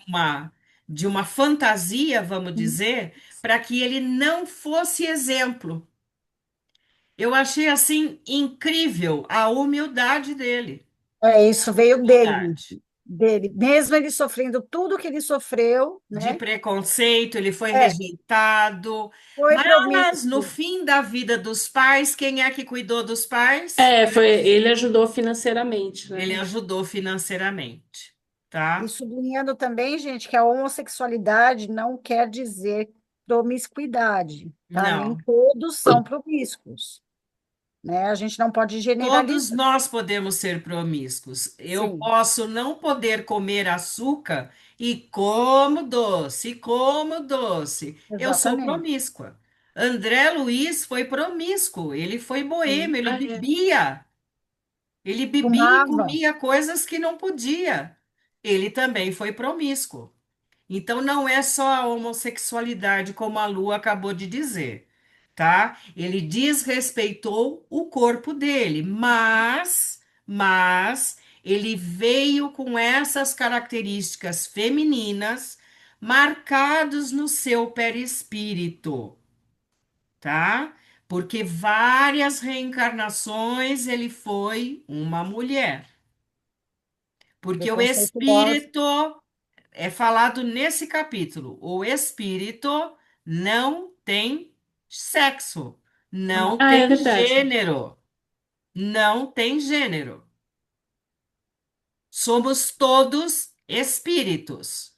de uma fantasia, vamos dizer, para que ele não fosse exemplo. Eu achei assim incrível a humildade dele. Isso veio dele, Humildade. dele. Mesmo ele sofrendo tudo que ele sofreu, De né? preconceito, ele foi É, rejeitado. foi Mas no promíscuo. fim da vida dos pais, quem é que cuidou dos pais? Ele ajudou financeiramente, Ele né? ajudou financeiramente, E tá? sublinhando também, gente, que a homossexualidade não quer dizer promiscuidade, tá? Nem Não. todos são promíscuos, né? A gente não pode Todos generalizar. nós podemos ser promíscuos. Eu Sim, posso não poder comer açúcar e como doce, como doce. Eu sou exatamente. promíscua. André Luiz foi promíscuo, ele foi boêmio, Sim. ele bebia e Fumava. comia coisas que não podia. Ele também foi promíscuo. Então não é só a homossexualidade, como a Lu acabou de dizer, tá? Ele desrespeitou o corpo dele, mas ele veio com essas características femininas marcados no seu perispírito, tá? Porque várias reencarnações ele foi uma mulher. Porque o Preconceituosa. espírito é falado nesse capítulo. O espírito não tem sexo, não É tem verdade. gênero, não tem gênero. Somos todos espíritos.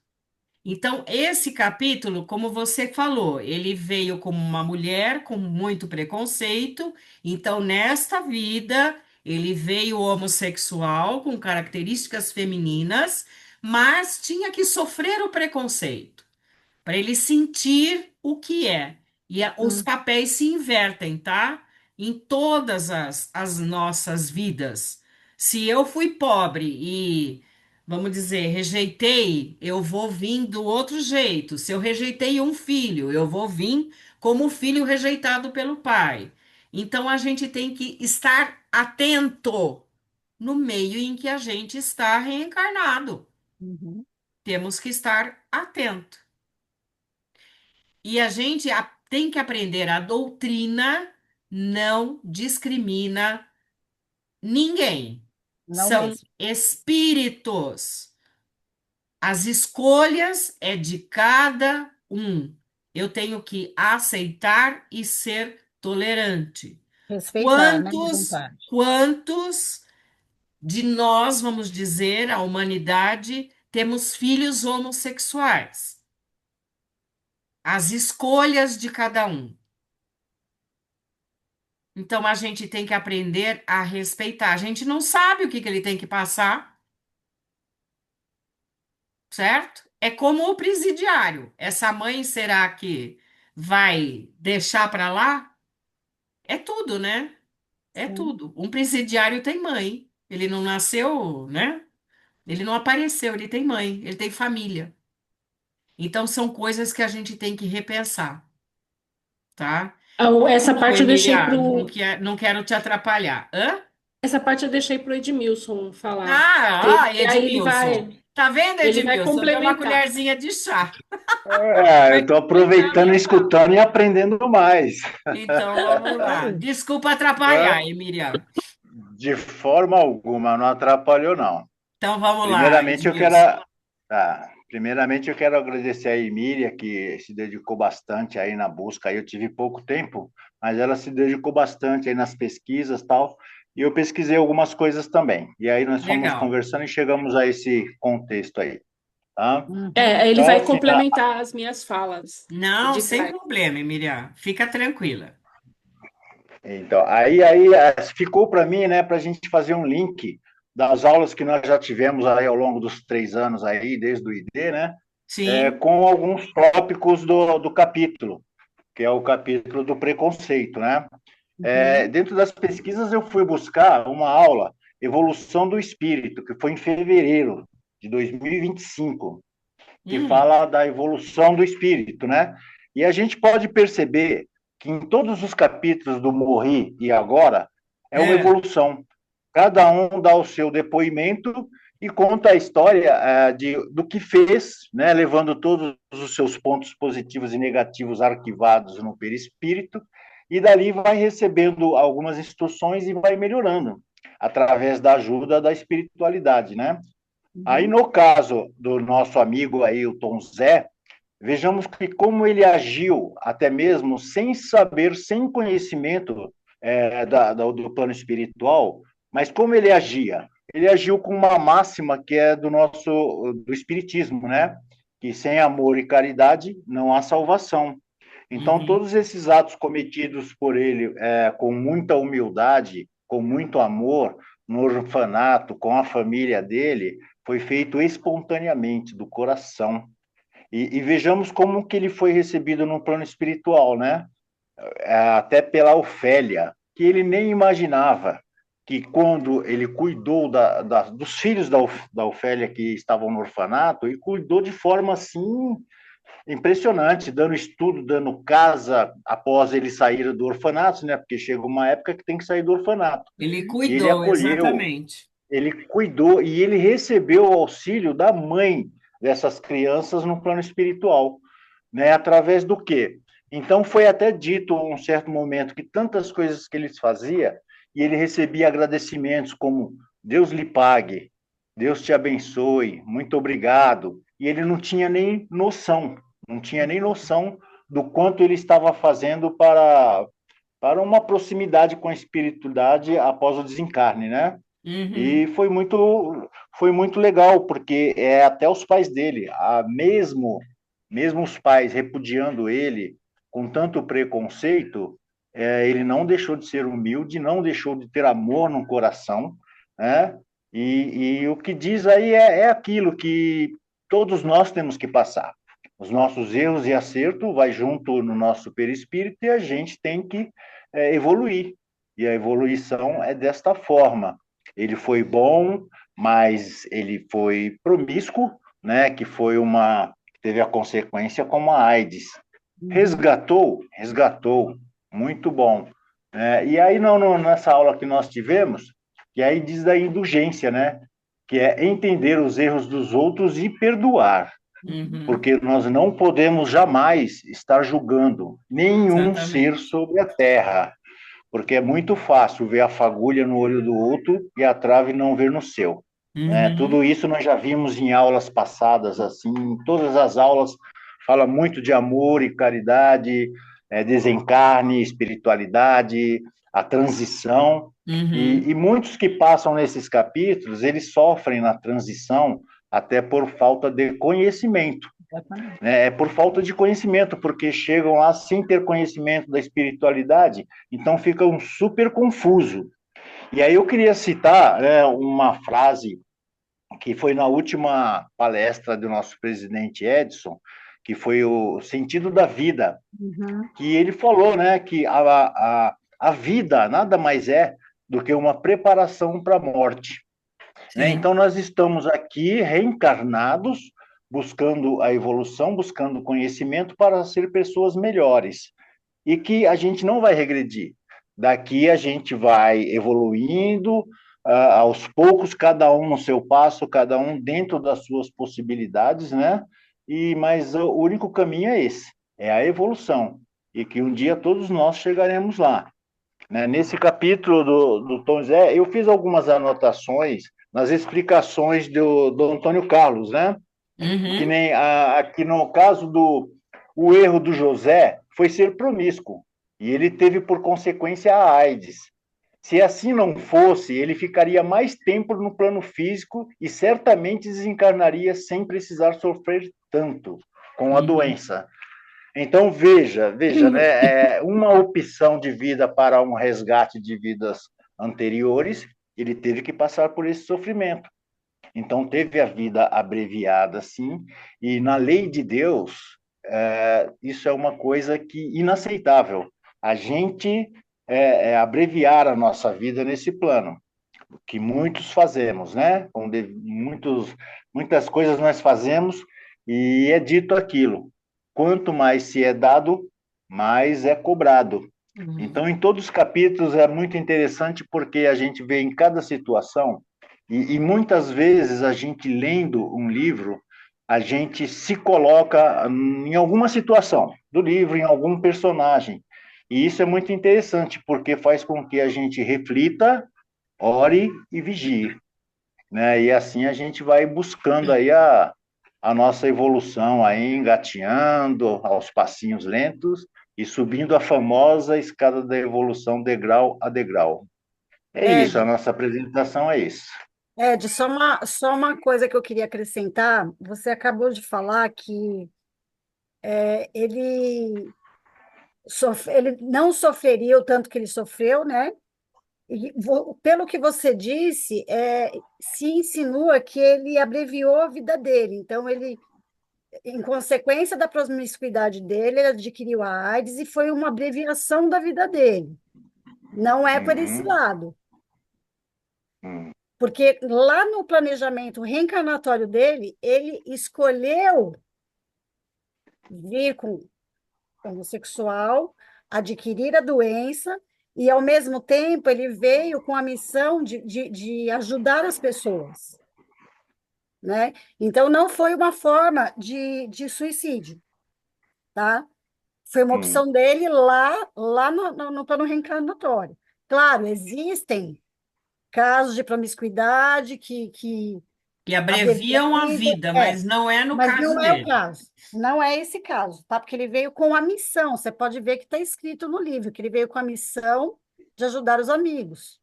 Então, esse capítulo, como você falou, ele veio como uma mulher com muito preconceito. Então, nesta vida, ele veio homossexual, com características femininas, mas tinha que sofrer o preconceito para ele sentir o que é. E os Hum, papéis se invertem, tá? Em todas as nossas vidas. Se eu fui pobre e, vamos dizer, rejeitei, eu vou vir do outro jeito. Se eu rejeitei um filho, eu vou vir como filho rejeitado pelo pai. Então a gente tem que estar atento no meio em que a gente está reencarnado. uhum. Temos que estar atento. E a gente tem que aprender a doutrina não discrimina ninguém. Não São mesmo. espíritos. As escolhas é de cada um. Eu tenho que aceitar e ser tolerante. Respeitar, né, a vontade. Quantos de nós, vamos dizer, a humanidade, temos filhos homossexuais? As escolhas de cada um. Então a gente tem que aprender a respeitar. A gente não sabe o que ele tem que passar, certo? É como o presidiário. Essa mãe será que vai deixar para lá? É tudo, né? É Sim. tudo. Um presidiário tem mãe. Ele não nasceu, né? Ele não apareceu, ele tem mãe, ele tem família. Então são coisas que a gente tem que repensar, tá? Essa Desculpa, parte eu deixei Emília, pro. não quero te atrapalhar. Hã? Essa parte eu deixei pro Edmilson falar. Ah, ó, Que aí Edmilson. Tá vendo, ele vai Edmilson? Deu uma complementar. colherzinha de chá. É, eu Vai estou complementar a aproveitando, minha fala. escutando e aprendendo mais. Então, vamos lá. Aí. Desculpa Né? atrapalhar, Emília. De forma alguma, não atrapalhou, não. Então, vamos lá, Primeiramente, eu quero, Edmilson. primeiramente, eu quero agradecer a Emília, que se dedicou bastante aí na busca. Aí eu tive pouco tempo, mas ela se dedicou bastante aí nas pesquisas e tal. E eu pesquisei algumas coisas também. E aí nós fomos Legal. conversando e chegamos a esse contexto aí. Tá? Uhum. Ele Então, vai assim, complementar as minhas falas Não, de sem trás. problema, Emília. Fica tranquila. então, ficou para mim, né, para a gente fazer um link das aulas que nós já tivemos aí ao longo dos 3 anos aí, desde o ID, né, Sim. com alguns tópicos do capítulo, que é o capítulo do preconceito, né? Uhum. Dentro das pesquisas eu fui buscar uma aula, Evolução do Espírito, que foi em fevereiro de 2025, que Hum, fala da evolução do espírito, né? E a gente pode perceber que em todos os capítulos do Morri e Agora é uma é. evolução. Cada um dá o seu depoimento e conta a história do que fez, né? Levando todos os seus pontos positivos e negativos arquivados no perispírito, e dali vai recebendo algumas instruções e vai melhorando através da ajuda da espiritualidade, né? Aí, Uhum. no caso do nosso amigo Ailton Zé, vejamos que como ele agiu, até mesmo sem saber, sem conhecimento do plano espiritual, mas como ele agia? Ele agiu com uma máxima que é do espiritismo, né? Que sem amor e caridade não há salvação. Então, Uhum. todos esses atos cometidos por ele com muita humildade, com muito amor, no orfanato, com a família dele, foi feito espontaneamente, do coração. E vejamos como que ele foi recebido no plano espiritual, né? Até pela Ofélia, que ele nem imaginava que quando ele cuidou dos filhos da Ofélia que estavam no orfanato, ele cuidou de forma assim impressionante, dando estudo, dando casa após ele sair do orfanato, né? Porque chega uma época que tem que sair do orfanato. Ele E ele cuidou, acolheu, exatamente. ele cuidou e ele recebeu o auxílio da mãe dessas crianças no plano espiritual, né? Através do quê? Então foi até dito em um certo momento que tantas coisas que eles fazia e ele recebia agradecimentos como Deus lhe pague, Deus te abençoe, muito obrigado. E ele não tinha nem noção, não tinha nem noção do quanto ele estava fazendo para uma proximidade com a espiritualidade após o desencarne, né? Uhum. E foi muito legal, porque até os pais dele, mesmo os pais repudiando ele com tanto preconceito, ele não deixou de ser humilde, não deixou de ter amor no coração, né? E o que diz aí é aquilo que todos nós temos que passar. Os nossos erros e acerto vai junto no nosso perispírito e a gente tem que evoluir. E a evolução é desta forma. Ele foi bom, mas ele foi promíscuo, né? Que teve a consequência como a AIDS. Resgatou, muito bom. E aí nessa aula que nós tivemos, que aí diz da indulgência, né? Que é entender os erros dos outros e perdoar, Uhum. porque nós não podemos jamais estar julgando nenhum ser Exatamente. sobre a Terra, porque é muito fácil ver a fagulha no olho do outro e a trave não ver no seu. Uhum. Tudo isso nós já vimos em aulas passadas, assim, em todas as aulas fala muito de amor e caridade, desencarne, espiritualidade, a transição, Uhum. e muitos que passam nesses capítulos, eles sofrem na transição até por falta de conhecimento, Exatamente. né? É por falta de conhecimento, porque chegam lá sem ter conhecimento da espiritualidade, então ficam super confuso. E aí eu queria citar, né, uma frase que foi na última palestra do nosso presidente Edson, que foi o sentido da vida, Uhum. que ele falou, né, que a vida nada mais é do que uma preparação para a morte, né? Sim. Então, nós estamos aqui reencarnados, buscando a evolução, buscando conhecimento para ser pessoas melhores. E que a gente não vai regredir. Daqui a gente vai evoluindo, aos poucos, cada um no seu passo, cada um dentro das suas possibilidades, né? Mas o único caminho é esse, é a evolução. E que um dia todos nós chegaremos lá, né? Nesse capítulo do Tom Zé, eu fiz algumas anotações nas explicações do Antônio Carlos, né? Que Uhum. nem aqui no caso o erro do José foi ser promíscuo, e ele teve por consequência a AIDS. Se assim não fosse, ele ficaria mais tempo no plano físico e certamente desencarnaria sem precisar sofrer tanto com a Uhum. doença. Então, veja, né? Uma opção de vida para um resgate de vidas anteriores, ele teve que passar por esse sofrimento. Então, teve a vida abreviada, sim, e na lei de Deus, isso é uma coisa que inaceitável. A gente abreviar a nossa vida nesse plano, que muitos fazemos, né? Muitas coisas nós fazemos e é dito aquilo: quanto mais se é dado, mais é cobrado. Uhum. Então, em todos os capítulos é muito interessante porque a gente vê em cada situação, e muitas vezes a gente lendo um livro, a gente se coloca em alguma situação do livro, em algum personagem. E isso é muito interessante, porque faz com que a gente reflita, ore e vigie, né? E assim a gente vai buscando aí a nossa evolução, aí engateando aos passinhos lentos e subindo a famosa escada da evolução degrau a degrau. É isso, a Ed, nossa apresentação é isso. Ed, só uma coisa que eu queria acrescentar. Você acabou de falar que ele, ele não sofreria o tanto que ele sofreu, né? E pelo que você disse, se insinua que ele abreviou a vida dele. Então, ele, em consequência da promiscuidade dele, ele adquiriu a AIDS e foi uma abreviação da vida dele. Não é por esse Uhum, lado. uhum, Porque lá no planejamento reencarnatório dele, ele escolheu vir com homossexual, adquirir a doença, e, ao mesmo tempo, ele veio com a missão de ajudar as pessoas, né? Então, não foi uma forma de suicídio, tá? Foi uma uhum, opção dele lá no plano reencarnatório. Claro, existem casos de promiscuidade que Que que abreviando abreviam a vida, é, mas não é no mas caso não é o dele. caso. Não é esse caso, tá? Porque ele veio com a missão. Você pode ver que está escrito no livro que ele veio com a missão de ajudar os amigos.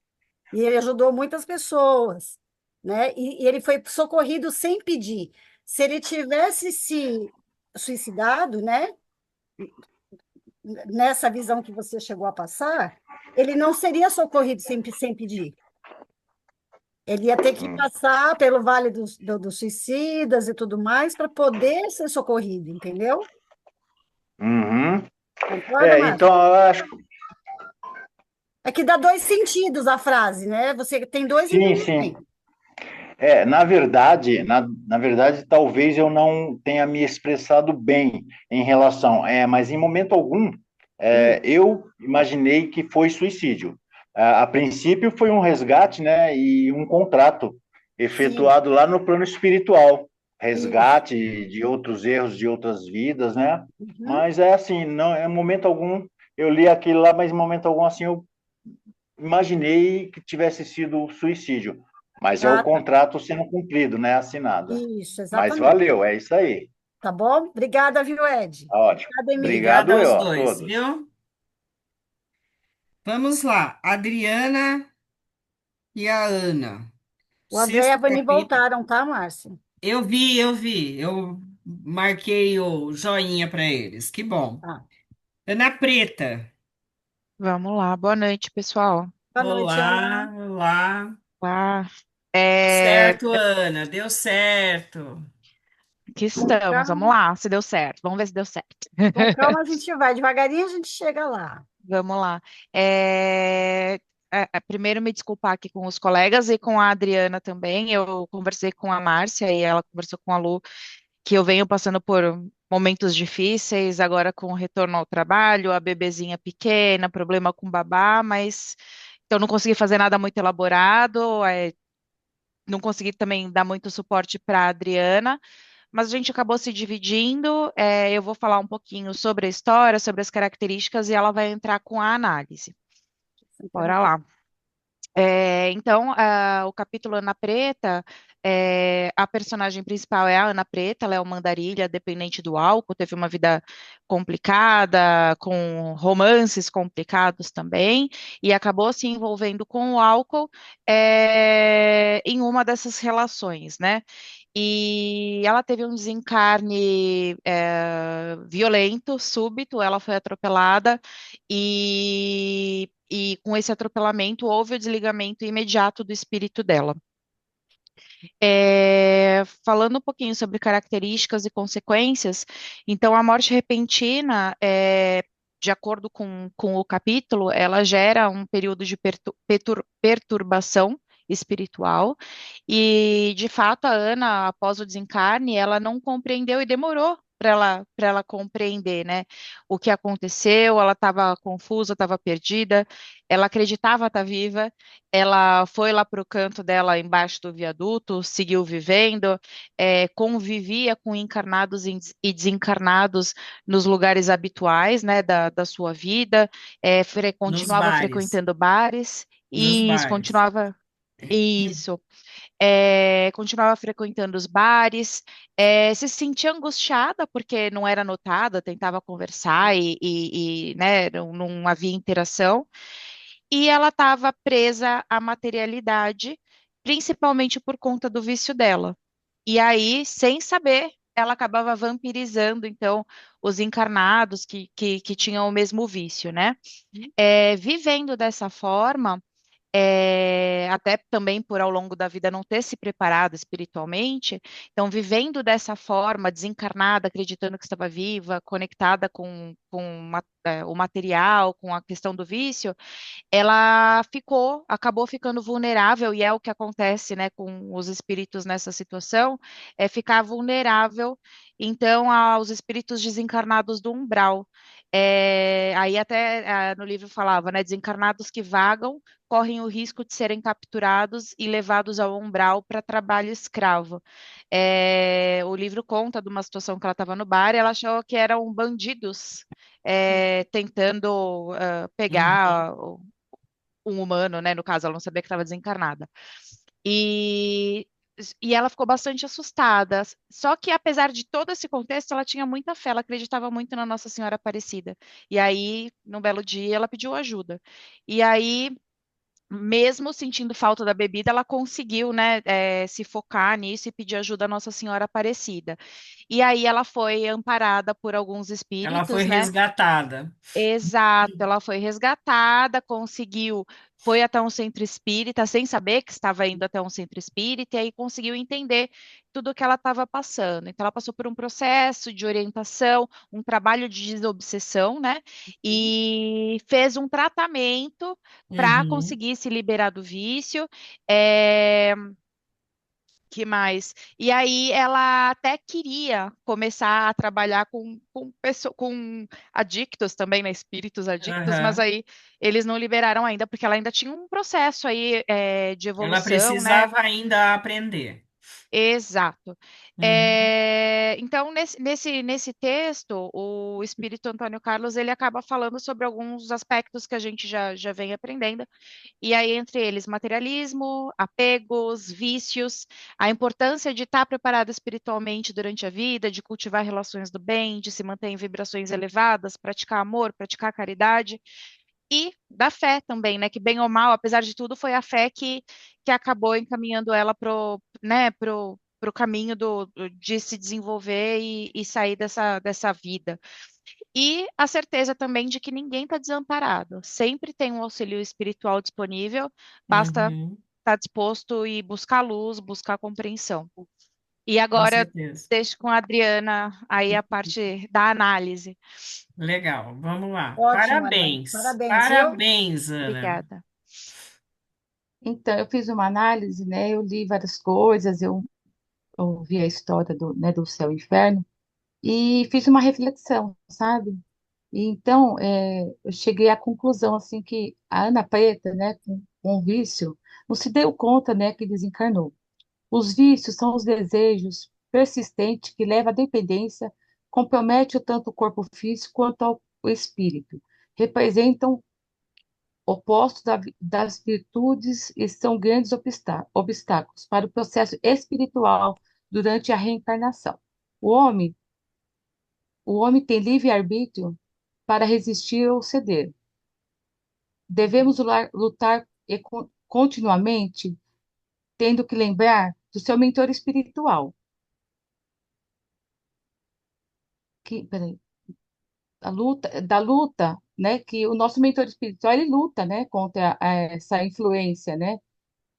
E ele ajudou muitas pessoas, né? E ele foi socorrido sem pedir. Se ele tivesse se suicidado, né? Nessa visão que você chegou a passar, ele não seria socorrido sem pedir. Ele ia ter que Hum. passar pelo Vale dos Suicidas e tudo mais para poder ser socorrido, entendeu? Uhum. Concorda, Então Márcio? eu acho. É que dá dois sentidos a frase, né? Você tem dois Sim, sim. entendimentos. Na verdade, talvez eu não tenha me expressado bem em relação, mas em momento algum eu imaginei que foi suicídio. A princípio foi um resgate, né, e um contrato Sim, efetuado lá no plano espiritual, isso. resgate de outros erros de outras vidas, né? Uhum. Mas é assim, não, em momento algum eu li aquilo lá, mas em momento algum assim eu imaginei que tivesse sido suicídio, mas é o Ah, tá. contrato sendo cumprido, né? Assinado. Isso, Mas exatamente. valeu, é isso aí. Tá bom? Obrigada, viu, Ed? Tá ótimo. Obrigada, Emílio. Obrigada Obrigado aos eu, a dois, todos. viu? Vamos lá, Adriana e a Ana. O André e a Sexto Vani capítulo. voltaram, tá, Márcio? Eu marquei o joinha para eles. Que bom. Tá. Ana Preta. Vamos lá. Boa noite, pessoal. Boa noite, Olá, Ana. olá. Tá. Certo, Ana, deu certo. Aqui Com estamos. Vamos calma, lá, se deu certo. Vamos ver se deu certo. com calma a gente vai, devagarinho a gente chega lá. Vamos lá. É, primeiro, me desculpar aqui com os colegas e com a Adriana também. Eu conversei com a Márcia e ela conversou com a Lu, que eu venho passando por momentos difíceis, agora com o retorno ao trabalho, a bebezinha pequena, problema com babá, mas então não consegui fazer nada muito elaborado, não consegui também dar muito suporte para a Adriana, mas a gente acabou se dividindo. Eu vou falar um pouquinho sobre a história, sobre as características, e ela vai entrar com a análise. Bora lá. Então, o capítulo Ana Preta, a personagem principal é a Ana Preta, ela é uma andarilha dependente do álcool, teve uma vida complicada, com romances complicados também, e acabou se envolvendo com o álcool, em uma dessas relações, né? E ela teve um desencarne, violento, súbito, ela foi atropelada, e com esse atropelamento houve o desligamento imediato do espírito dela. Falando um pouquinho sobre características e consequências, então a morte repentina, de acordo com o capítulo, ela gera um período de perturbação espiritual, e de fato a Ana, após o desencarne, ela não compreendeu e demorou para ela compreender, né, o que aconteceu. Ela estava confusa, estava perdida, ela acreditava estar viva, ela foi lá para o canto dela embaixo do viaduto, seguiu vivendo, convivia com encarnados e desencarnados nos lugares habituais, né, da sua vida, Nos continuava bares, frequentando bares nos e bares. isso, continuava frequentando os bares, se sentia angustiada porque não era notada, tentava conversar né, não havia interação, e ela estava presa à materialidade, principalmente por conta do vício dela. E aí, sem saber, ela acabava vampirizando, então, os encarnados que tinham o mesmo vício, né? Vivendo dessa forma, até também por ao longo da vida não ter se preparado espiritualmente, então vivendo dessa forma, desencarnada, acreditando que estava viva, conectada com o material, com a questão do vício, ela acabou ficando vulnerável, e é o que acontece, né, com os espíritos nessa situação, é ficar vulnerável, então, aos espíritos desencarnados do umbral. Aí até no livro falava, né, desencarnados que vagam correm o risco de serem capturados e levados ao umbral para trabalho escravo. O livro conta de uma situação que ela estava no bar e ela achou que eram bandidos, tentando Uhum. pegar um humano, né? No caso, ela não sabia que estava desencarnada. E e ela ficou bastante assustada. Só que, apesar de todo esse contexto, ela tinha muita fé, ela acreditava muito na Nossa Senhora Aparecida. E aí, num belo dia, ela pediu ajuda. E aí, mesmo sentindo falta da bebida, ela conseguiu, né, se focar nisso e pedir ajuda à Nossa Senhora Aparecida. E aí ela foi amparada por alguns Ela foi espíritos, né? resgatada. Exato, ela foi resgatada, conseguiu, foi até um centro espírita, sem saber que estava indo até um centro espírita, e aí conseguiu entender tudo o que ela estava passando. Então, ela passou por um processo de orientação, um trabalho de desobsessão, né? E fez um tratamento para Uhum. conseguir se liberar do vício. É, que mais? E aí ela até queria começar a trabalhar com adictos também, né? Espíritos adictos, mas Aham. aí eles não liberaram ainda, porque ela ainda tinha um processo aí de Ela evolução, né? precisava ainda aprender. Exato. Uhum. Então, nesse texto, o espírito Antônio Carlos ele acaba falando sobre alguns aspectos que a gente já vem aprendendo, e aí, entre eles, materialismo, apegos, vícios, a importância de estar preparado espiritualmente durante a vida, de cultivar relações do bem, de se manter em vibrações elevadas, praticar amor, praticar caridade, e da fé também, né? Que bem ou mal, apesar de tudo, foi a fé que acabou encaminhando ela pro caminho de se desenvolver e sair dessa vida. E a certeza também de que ninguém está desamparado. Sempre tem um auxílio espiritual disponível, basta Uhum. estar disposto e buscar luz, buscar compreensão. E Com agora certeza. deixo com a Adriana aí a parte da análise. Legal. Vamos lá. Ótimo, Ana. Parabéns. Parabéns, viu? Parabéns, Ana. Obrigada. Então, eu fiz uma análise, né? Eu li várias coisas, eu ouvi a história do céu e inferno e fiz uma reflexão, sabe? E então, eu cheguei à conclusão, assim, que a Ana Preta, né, com o vício, não se deu conta, né, que desencarnou. Os vícios são os desejos persistentes que levam à dependência, comprometem tanto o corpo físico quanto o espírito. Representam opostos das virtudes e são grandes obstáculos para o processo espiritual durante a reencarnação. O homem, o homem tem livre-arbítrio para resistir ou ceder. Devemos lutar continuamente, tendo que lembrar do seu mentor espiritual, peraí, da luta, né, que o nosso mentor espiritual ele luta, né, contra essa influência, né,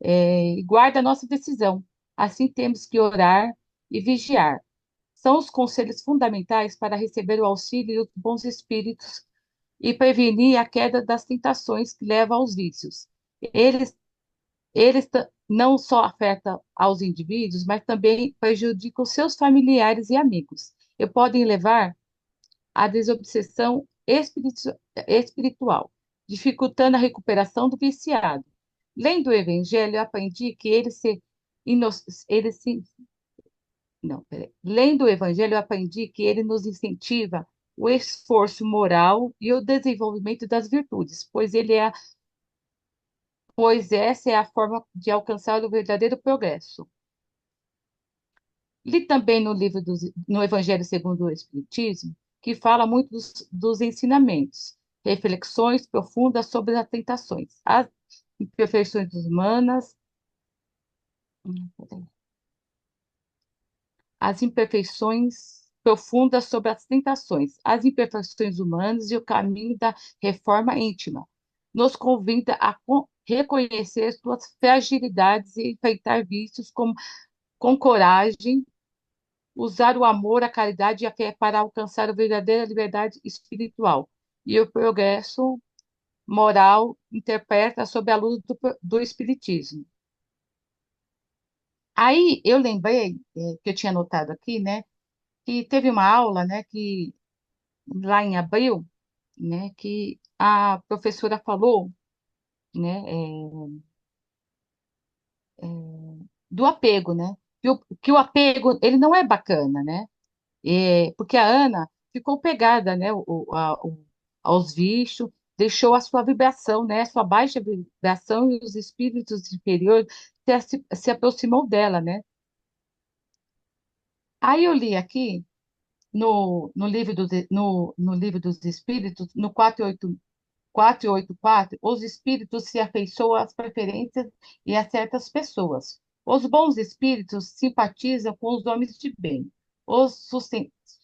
e guarda a nossa decisão. Assim temos que orar e vigiar. São os conselhos fundamentais para receber o auxílio dos bons espíritos e prevenir a queda das tentações que levam aos vícios. Eles, eles não só afetam aos indivíduos, mas também prejudicam seus familiares e amigos. E podem levar à desobsessão espiritual, dificultando a recuperação do viciado. Lendo o Evangelho, eu aprendi que ino- ele se não, peraí. Lendo o Evangelho, eu aprendi que ele nos incentiva o esforço moral e o desenvolvimento das virtudes, pois essa é a forma de alcançar o verdadeiro progresso. Li também no Evangelho segundo o Espiritismo, que fala muito dos ensinamentos, reflexões profundas sobre as tentações, as imperfeições humanas, as imperfeições profundas sobre as tentações, as imperfeições humanas e o caminho da reforma íntima. Nos convida a reconhecer suas fragilidades e enfrentar vícios com coragem, usar o amor, a caridade e a fé para alcançar a verdadeira liberdade espiritual. E o progresso moral interpreta sob a luz do Espiritismo. Aí eu lembrei, que eu tinha notado aqui, né, que teve uma aula, né, que lá em abril, né, que a professora falou, né, do apego, né, que o apego, ele não é bacana, né, porque a Ana ficou pegada, né, aos vícios, deixou a sua vibração, né, a sua baixa vibração e os espíritos inferiores se aproximou dela, né, Aí eu li aqui no livro dos Espíritos, no 484, os espíritos se afeiçoam às preferências e a certas pessoas. Os bons espíritos simpatizam com os homens de bem, os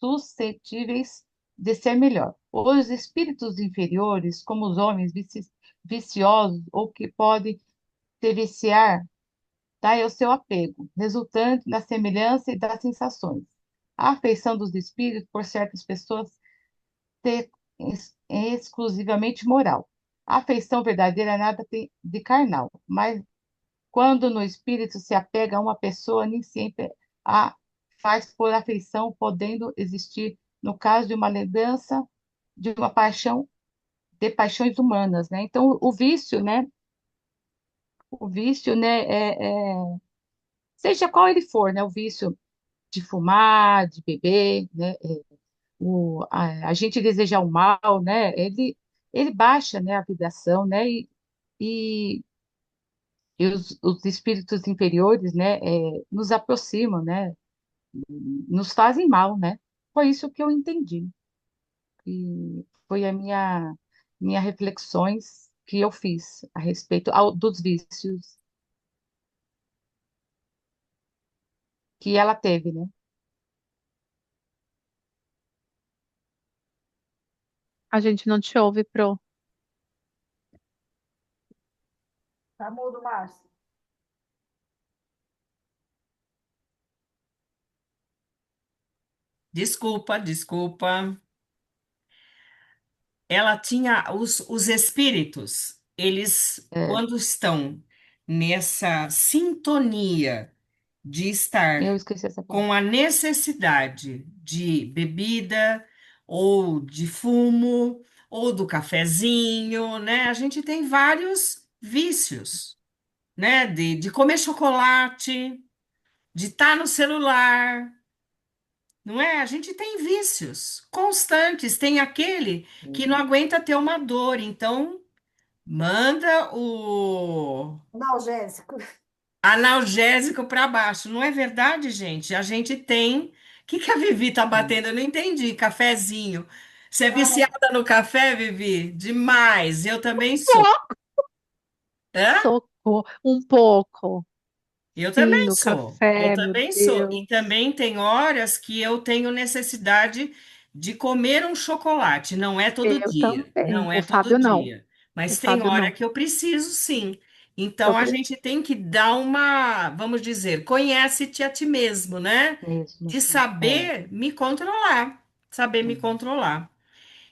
suscetíveis de ser melhor. Os espíritos inferiores, como os homens viciosos ou que podem se viciar, tá? É o seu apego, resultante da semelhança e das sensações. A afeição dos espíritos por certas pessoas é exclusivamente moral. A afeição verdadeira nada tem de carnal, mas quando no espírito se apega a uma pessoa, nem sempre a faz por afeição, podendo existir, no caso de uma lembrança, de uma paixão, de paixões humanas, né? Então, o vício, né, seja qual ele for, né? O vício de fumar, de beber, né? A gente desejar o mal, né? Ele baixa, né, a vibração, né? E, e os espíritos inferiores, né, nos aproximam, né? Nos fazem mal, né? Foi isso que eu entendi. E foi a minha reflexões que eu fiz a respeito dos vícios que ela teve, né? A gente não te ouve, Pro. Tá mudo, Márcio. Desculpa, desculpa. Ela tinha os espíritos, eles, É, quando estão nessa sintonia de estar eu esqueci essa palavra. com a necessidade de bebida, ou de fumo, ou do cafezinho, né? A gente tem vários vícios, né? De comer chocolate, de estar no celular, não é? A gente tem vícios constantes. Tem aquele que não aguenta ter uma dor, então manda o Analgésico. analgésico para baixo. Não é verdade, gente? A gente tem. O que que a Vivi tá batendo? Eu não entendi. Cafezinho. Você é viciada no café, Vivi? Demais. Eu também sou. Hã? Socorro, um pouco. Eu Sim, também no sou. Eu café, meu também sou. E Deus. também tem horas que eu tenho necessidade de comer um chocolate. Não é todo Eu dia. também. Não O é todo Fábio não. dia. O Mas tem Fábio hora não. que eu preciso, sim. Eu Então a preciso gente tem que dar uma, vamos dizer, conhece-te a ti mesmo, né? Mesmo. De É. saber me controlar. Saber me controlar.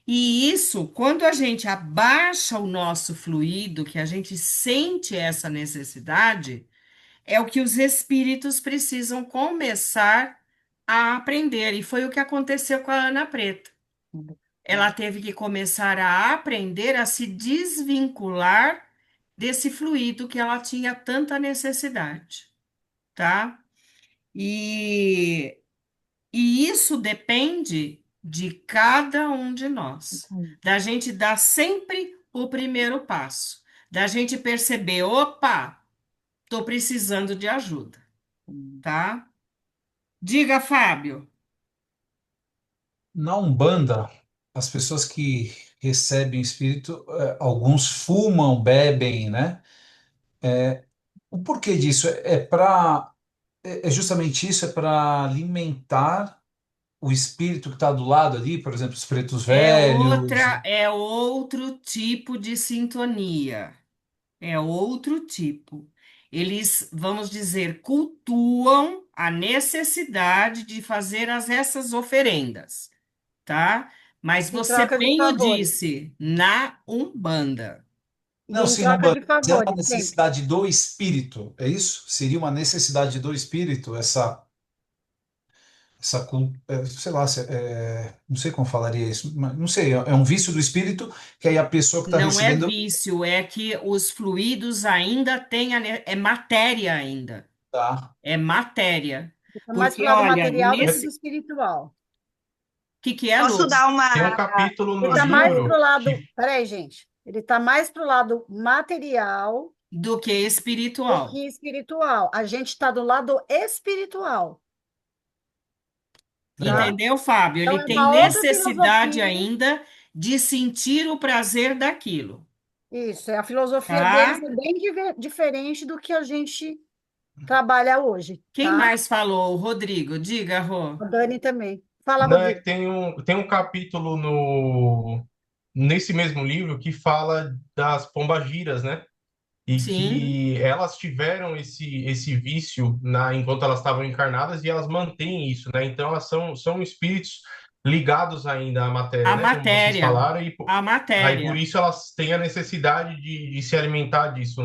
E isso, quando a gente abaixa o nosso fluido, que a gente sente essa necessidade. É o que os espíritos precisam começar a aprender. E foi o que aconteceu com a Ana Preta. Ela teve que começar a aprender a se desvincular desse fluido que ela tinha tanta necessidade, tá? E, e isso depende de cada um de nós, da gente dar sempre o primeiro passo, da gente perceber, opa, estou precisando de ajuda, tá? Diga, Fábio. Na Umbanda, as pessoas que recebem o espírito, alguns fumam, bebem, né? O porquê disso? É justamente isso, é para alimentar o espírito que está do lado ali, por exemplo, os pretos velhos. É outro tipo de sintonia. É outro tipo. Eles, vamos dizer, cultuam a necessidade de fazer essas oferendas, tá? Mas Em você troca de bem o favores. disse, na Umbanda. E Não, em sim, não, troca de mas é uma favores, sempre. necessidade do espírito, é isso? Seria uma necessidade do espírito, sei lá, não sei como falaria isso, mas não sei, é um vício do espírito que aí a pessoa que está Não é recebendo. vício, é que os fluidos ainda têm, é matéria ainda. Tá. É matéria. Fica mais pro Porque, lado olha, material do que do nesse. O espiritual. que é, Posso Lu? dar Tem um uma. capítulo Ele no está mais pro livro lado. que Peraí, gente. Ele está mais pro lado material Do que do espiritual. que espiritual. A gente está do lado espiritual. tá? Entendeu, Fábio? Então Ele é tem uma outra necessidade filosofia. ainda de sentir o prazer daquilo, Isso, a filosofia deles tá? é bem diferente do que a gente trabalha hoje, Quem tá? mais falou? Rodrigo, diga, Rô. A Dani também. Fala, Não, é Rodrigo. que tem um capítulo no, nesse mesmo livro que fala das pombagiras, né? E Sim, que elas tiveram esse vício enquanto elas estavam encarnadas e elas mantêm isso, né? Então elas são espíritos ligados ainda à matéria, a né? Como vocês matéria, falaram, e a aí por matéria, isso elas têm a necessidade de se alimentar disso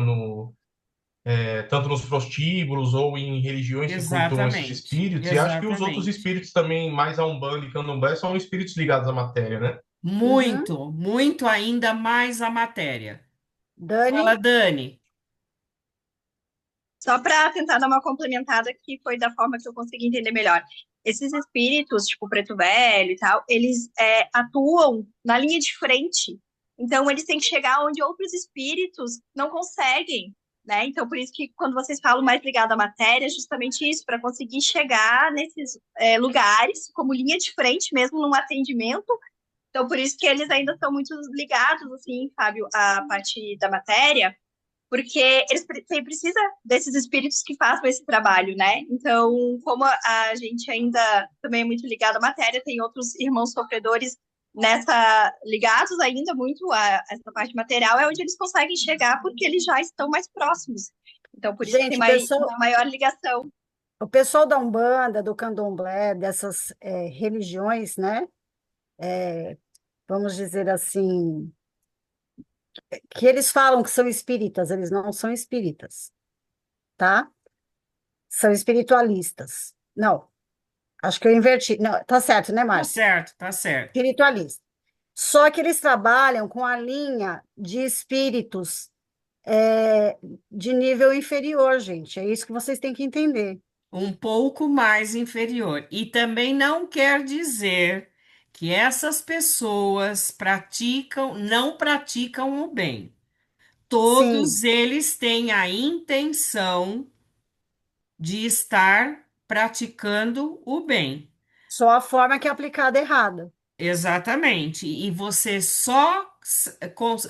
tanto nos prostíbulos ou em religiões que cultuam esses exatamente, espíritos, e acho que os outros exatamente. espíritos também, mais a Umbanda e Candomblé, são espíritos ligados à matéria, né? Uhum. Muito, muito ainda mais a matéria. Fala, Dani, Dani. Só para tentar dar uma complementada que foi da forma que eu consegui entender melhor. Esses espíritos, tipo Preto Velho e tal, eles atuam na linha de frente. Então, eles têm que chegar onde outros espíritos não conseguem, né? Então, por isso que quando vocês falam mais ligado à matéria, é justamente isso, para conseguir chegar nesses lugares, como linha de frente mesmo, num atendimento. Então, por isso que eles ainda estão muito ligados, assim, Fábio, à parte da matéria, porque você precisa desses espíritos que façam esse trabalho, né? Então, como a gente ainda também é muito ligado à matéria, tem outros irmãos sofredores ligados ainda muito a essa parte material, é onde eles conseguem chegar porque eles já estão mais próximos. Então, por isso que tem gente, uma maior ligação. o pessoal da Umbanda, do Candomblé, dessas religiões, né? Vamos dizer assim, que eles falam que são espíritas, eles não são espíritas, tá? São espiritualistas. Não, acho que eu inverti. Não, tá certo, né, Tá Márcia? certo, tá certo. Espiritualista. Só que eles trabalham com a linha de espíritos é, de nível inferior, gente. É isso que vocês têm que entender. Um pouco mais inferior. E também não quer dizer que essas pessoas não praticam o bem. Sim, Todos eles têm a intenção de estar praticando o bem. só a forma que é aplicada errada. Exatamente. E você só,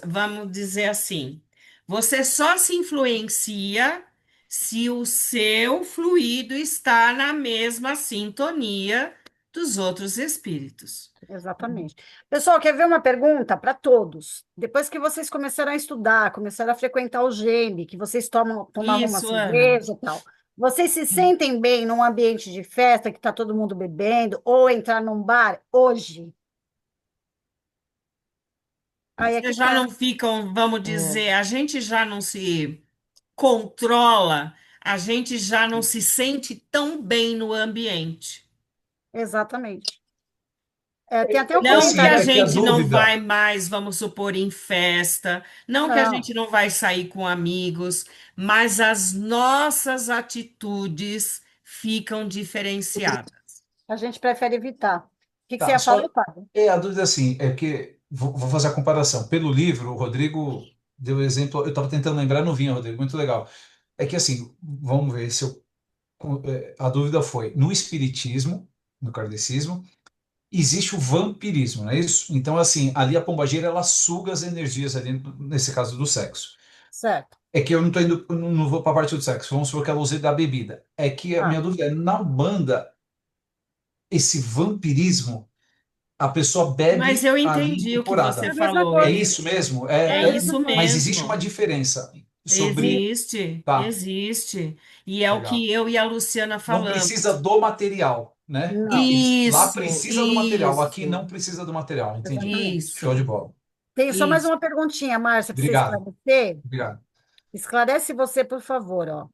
vamos dizer assim, você só se influencia se o seu fluido está na mesma sintonia dos outros espíritos. Exatamente. Pessoal, quer ver uma pergunta para todos? Depois que vocês começaram a estudar, começaram a frequentar o GEMB, que vocês tomavam uma Isso, Ana. cerveja e tal, vocês se sentem bem num ambiente de festa que está todo mundo bebendo, ou entrar num bar hoje? Aí é que Vocês já tá. não ficam, vamos É, dizer, a gente já não se controla, a gente já não se sente tão bem no ambiente. exatamente. Tem até um Não que Assim, a comentário é que a gente aqui. não dúvida. vai mais, vamos supor, em festa, não que a Não, gente não vai sair com amigos, mas as nossas atitudes ficam diferenciadas. a gente prefere evitar. O que você Tá, ia falar, só Fábio? a dúvida assim, é que vou fazer a comparação. Pelo livro, o Rodrigo deu exemplo, eu estava tentando lembrar, não vinha, Rodrigo, muito legal. É que assim, vamos ver se eu, a dúvida foi, no espiritismo, no kardecismo, existe o vampirismo, não é isso? Então, assim, ali a pombagira, ela suga as energias ali, nesse caso do sexo. Certo. É que eu não tô indo, eu não vou para a parte do sexo, vamos supor que ela use da bebida. É que a Ah, minha dúvida é, na Umbanda, esse vampirismo, a pessoa Mas bebe eu ali entendi o que é você incorporada. a mesma falou. É coisa. isso mesmo? É É a isso mesma coisa. Mas existe uma mesmo. diferença sobre. Existe, Tá, existe. E é o legal. que eu e a Luciana Não precisa falamos. do material, né? Não, Lá Isso, precisa do material, aqui isso, não precisa do material. Entendi. exatamente. Show de isso, bola. Tenho só mais isso. uma perguntinha, Márcia, para você Obrigado. esclarecer. Obrigado. Esclarece você, por favor, ó.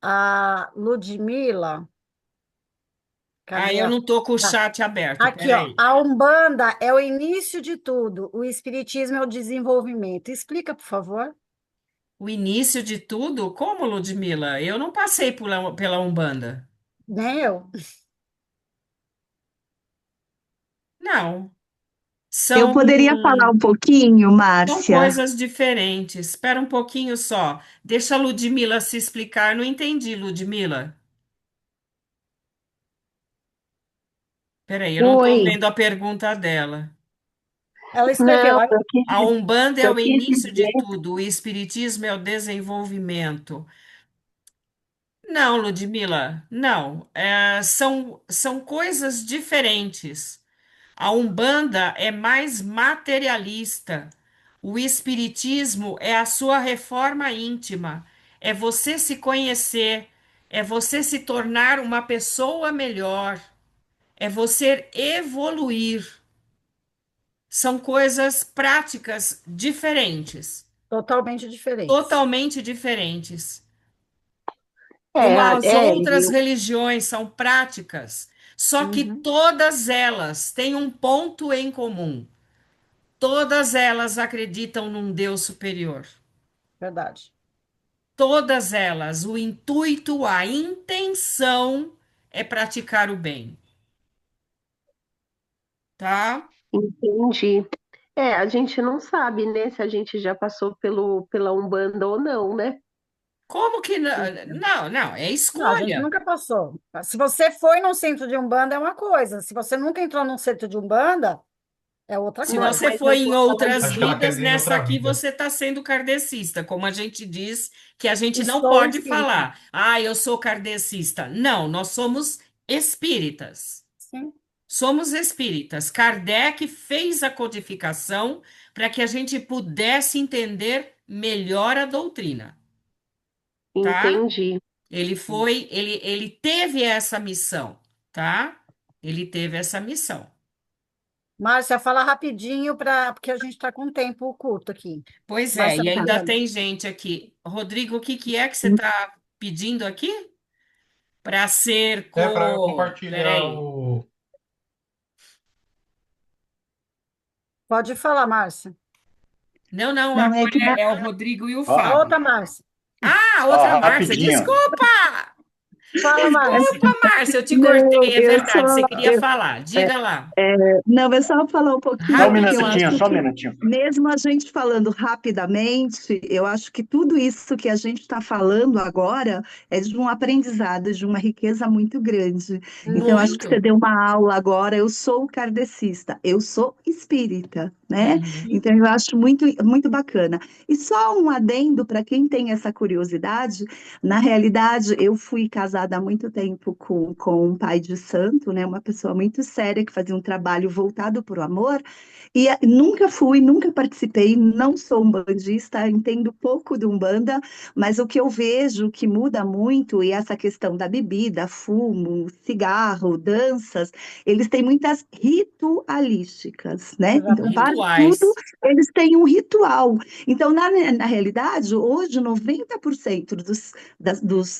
A Ludmila, Ah, cadê eu a... não estou com o Tá. chat aberto, Aqui, ó. peraí. A Umbanda é o início de tudo, o Espiritismo é o desenvolvimento. Explica, por favor. O início de tudo? Como, Ludmila? Eu não passei pela Umbanda. Nem eu. Não. Eu São, poderia falar um pouquinho, são Márcia? coisas diferentes. Espera um pouquinho só. Deixa a Ludmila se explicar. Não entendi, Ludmila. Peraí, eu não estou Oi. vendo a pergunta dela. Ela Não, escreveu. A Umbanda é eu o quis início de dizer, tudo, o Espiritismo é o desenvolvimento. Não, Ludmila, não. São coisas diferentes. A Umbanda é mais materialista. O Espiritismo é a sua reforma íntima. É você se conhecer, é você se tornar uma pessoa melhor, é você evoluir. São coisas práticas diferentes, Totalmente diferentes. totalmente diferentes. Como as outras eu, religiões são práticas, só que Uhum, todas elas têm um ponto em comum. Todas elas acreditam num Deus superior. verdade. Todas elas, o intuito, a intenção é praticar o bem, tá? entendi. A gente não sabe, né, se a gente já passou pela Umbanda ou não, né? Como que não? Não, não, é Não, a gente escolha. nunca passou. Se você foi num centro de Umbanda, é uma coisa. Se você nunca entrou num centro de Umbanda, é outra Se Não, você coisa. mas eu foi em tô falando outras Acho que ela quer vidas, dizer em nessa outra aqui vida. você está sendo kardecista, como a gente diz que a gente E não sou pode espírita. falar. Ah, eu sou kardecista. Não, nós somos espíritas. Sim. Somos espíritas. Kardec fez a codificação para que a gente pudesse entender melhor a doutrina, tá? entendi. Ele teve essa missão, tá? Ele teve essa missão. Márcia, fala rapidinho, porque a gente está com um tempo curto aqui. Pois é, Márcia e ainda Mariana. tem gente aqui. Rodrigo, o que que é que você está pedindo aqui? Para ser É para co... compartilhar Peraí. o. Pode falar, Márcia. Não, não, Não, é agora que. é o Rodrigo e o Ó, A outra Fábio. Márcia. Ah, ó, outra Márcia. rapidinho. Desculpa! Fala, Márcia. Desculpa, Márcia, eu te Não, cortei, é eu só, verdade. Você queria eu, falar. é, Diga lá. não, é só falar um Só um pouquinho, porque eu acho Rapidinho. minutinho, só um que, minutinho. mesmo a gente falando rapidamente, eu acho que tudo isso que a gente está falando agora é de um aprendizado, de uma riqueza muito grande. Então, eu acho que você Muito. deu uma aula agora. Eu sou kardecista, eu sou espírita, né? Uhum. Então, eu acho muito, muito bacana. E só um adendo para quem tem essa curiosidade. Na realidade, eu fui casada há muito tempo com um pai de santo, né? Uma pessoa muito séria que fazia um trabalho voltado para o amor. E nunca fui, nunca participei, não sou umbandista, entendo pouco de Umbanda, mas o que eu vejo que muda muito e essa questão da bebida, fumo, cigarro, danças, eles têm muitas ritualísticas, né? Então, para Exatamente. tudo, Rituais. eles têm um ritual. Então, na realidade, hoje, 90%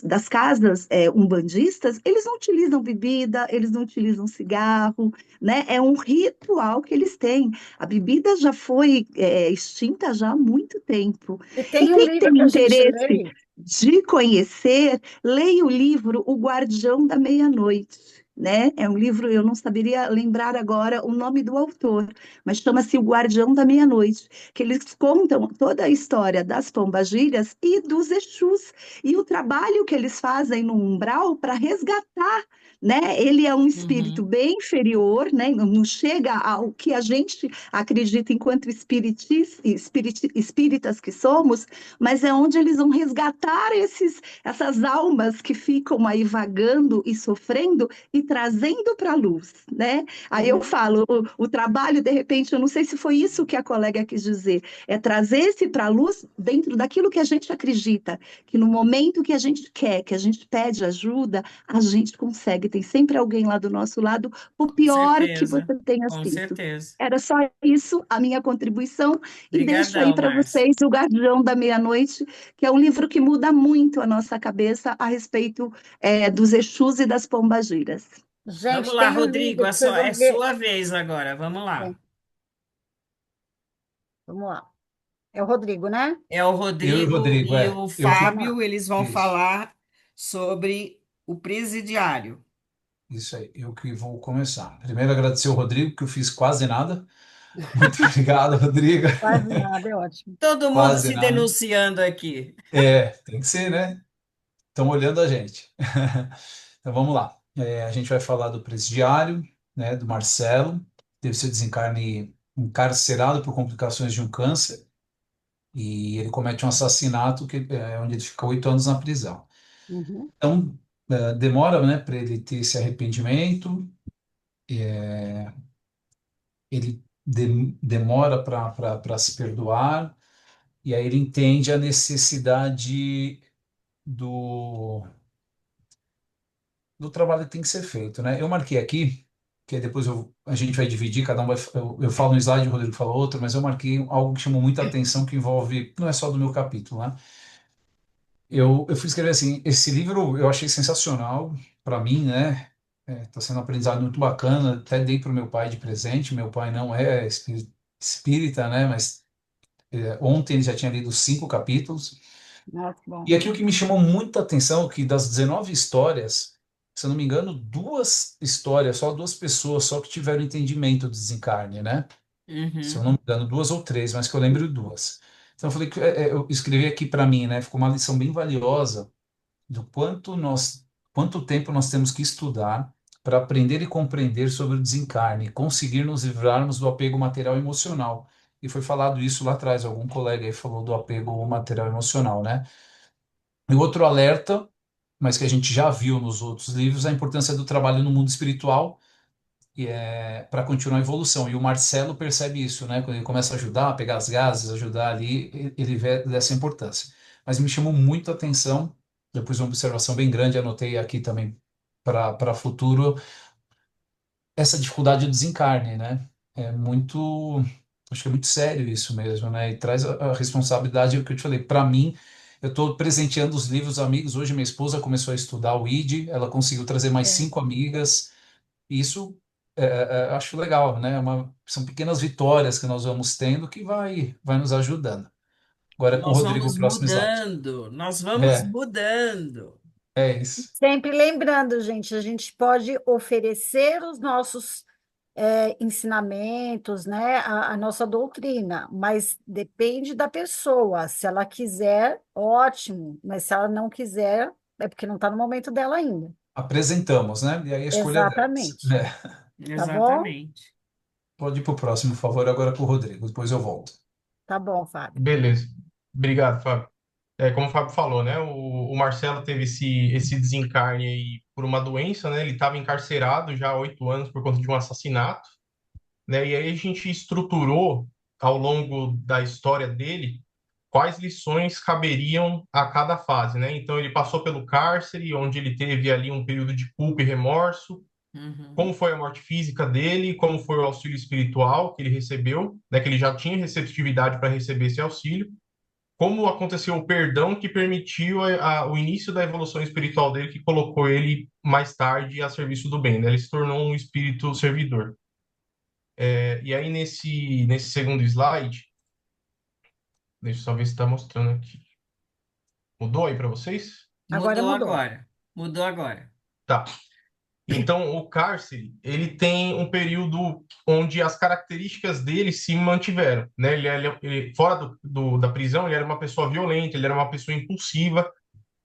das casas umbandistas, eles não utilizam bebida, eles não utilizam cigarro, né? É um ritual que eles têm. A bebida já foi extinta já há muito tempo. E E tem um quem livro tem que a gente interesse lê. de conhecer, leia o livro O Guardião da Meia-Noite. Né? É um livro, eu não saberia lembrar agora o nome do autor, mas chama-se O Guardião da Meia-Noite, que eles contam toda a história das pombagiras e dos Exus, e o trabalho que eles fazem no umbral para resgatar, né? Ele é um espírito Uhum. bem inferior, né? Não chega ao que a gente acredita enquanto espíritas que somos, mas é onde eles vão resgatar essas almas que ficam aí vagando e sofrendo e trazendo para a luz, né? Aí eu Uhum. falo, o trabalho, de repente, eu não sei se foi isso que a colega quis dizer, é trazer-se para a luz dentro daquilo que a gente acredita, que no momento que a gente quer, que a gente pede ajuda, a gente consegue. Tem sempre alguém lá do nosso lado, o Com pior que certeza. você tenha Com sido. certeza. Era só isso, a minha contribuição, e deixo aí Obrigadão, para Márcia. vocês O Guardião da Meia-Noite, que é um livro que muda muito a nossa cabeça a respeito dos Exus e das pombagiras. Vamos Gente, lá, tem um Rodrigo, livro que vocês é vão ver. sua vez agora. Vamos lá. É, vamos lá. É o Rodrigo, né? É o Eu e o Rodrigo Rodrigo, e o eu que. Vamos lá. Fábio, eles vão Isso, falar sobre o presidiário. isso aí, eu que vou começar. Primeiro, agradecer ao Rodrigo, que eu fiz quase nada. Muito obrigado, Rodrigo. Quase nada, é ótimo. Todo mundo Quase se nada. denunciando aqui. Tem que ser, né? Estão olhando a gente. Então vamos lá. A gente vai falar do presidiário. né, do Marcelo, teve seu desencarne encarcerado por complicações de um câncer, e ele comete um assassinato onde ele fica 8 anos na prisão. Uhum. Então, demora, né, para ele ter esse arrependimento, ele demora para se perdoar, e aí ele entende a necessidade do, do trabalho que tem que ser feito, né? Eu marquei aqui, que depois a gente vai dividir, cada um vai, eu falo um slide, o Rodrigo fala outro, mas eu marquei algo que chamou muita atenção, que envolve, não é só do meu capítulo, né? Eu fui escrever assim, esse livro eu achei sensacional para mim, né? Está sendo um aprendizado muito bacana, até dei para o meu pai de presente, meu pai não é espírita, né? Mas ontem ele já tinha lido 5 capítulos. Nossa, que bom. E aqui o que me chamou muita atenção é que das 19 histórias, se eu não me engano, 2 histórias, só 2 pessoas só que tiveram entendimento do desencarne, né? Se eu Uhum. não me engano, 2 ou 3, mas que eu lembro de 2. Então eu falei que eu escrevi aqui para mim, né? Ficou uma lição bem valiosa do quanto tempo nós temos que estudar para aprender e compreender sobre o desencarne, e conseguir nos livrarmos do apego material e emocional. E foi falado isso lá atrás, algum colega aí falou do apego material e emocional, né? E outro alerta, mas que a gente já viu nos outros livros, a importância do trabalho no mundo espiritual para continuar a evolução. E o Marcelo percebe isso, né? Quando ele começa a ajudar, a pegar as gases, ajudar ali, ele vê dessa importância. Mas me chamou muito a atenção, depois uma observação bem grande, anotei aqui também para futuro, essa dificuldade do desencarne, né? É muito, acho que é muito sério isso mesmo, né? E traz a responsabilidade, é o que eu te falei, para mim, eu estou presenteando os livros amigos. Hoje minha esposa começou a estudar o ID, ela conseguiu trazer mais É. 5 amigas. Isso acho legal, né? São pequenas vitórias que nós vamos tendo que vai nos ajudando. Agora é com o Nós Rodrigo, o vamos próximo slide. mudando, nós vamos É, mudando. é isso. Sempre lembrando, gente, a gente pode oferecer os nossos ensinamentos, né, a nossa doutrina, mas depende da pessoa. Se ela quiser, ótimo, mas se ela não quiser, é porque não está no momento dela ainda. Apresentamos, né? E aí a escolha é delas. Exatamente. Tá bom? Exatamente. Pode ir para o próximo, por favor, agora com o Rodrigo, depois eu volto. Tá bom, Fábio. Beleza. Obrigado, Fábio. Como o Fábio falou, né? O Marcelo teve esse desencarne aí por uma doença, né? Ele estava encarcerado já há 8 anos por conta de um assassinato, né? E aí a gente estruturou ao longo da história dele quais lições caberiam a cada fase, né? Então ele passou pelo cárcere, onde ele teve ali um período de culpa e remorso, Uhum. como foi a morte física dele, como foi o auxílio espiritual que ele recebeu, né? Que ele já tinha receptividade para receber esse auxílio, como aconteceu o perdão que permitiu o início da evolução espiritual dele, que colocou ele mais tarde a serviço do bem, né? Ele se tornou um espírito servidor. E aí, nesse segundo slide, deixa eu só ver se está mostrando aqui. Mudou aí para vocês? Agora Mudou mudou. agora. Mudou agora. Tá. Então, o cárcere, ele tem um período onde as características dele se mantiveram, né? Fora da prisão, ele era uma pessoa violenta, ele era uma pessoa impulsiva,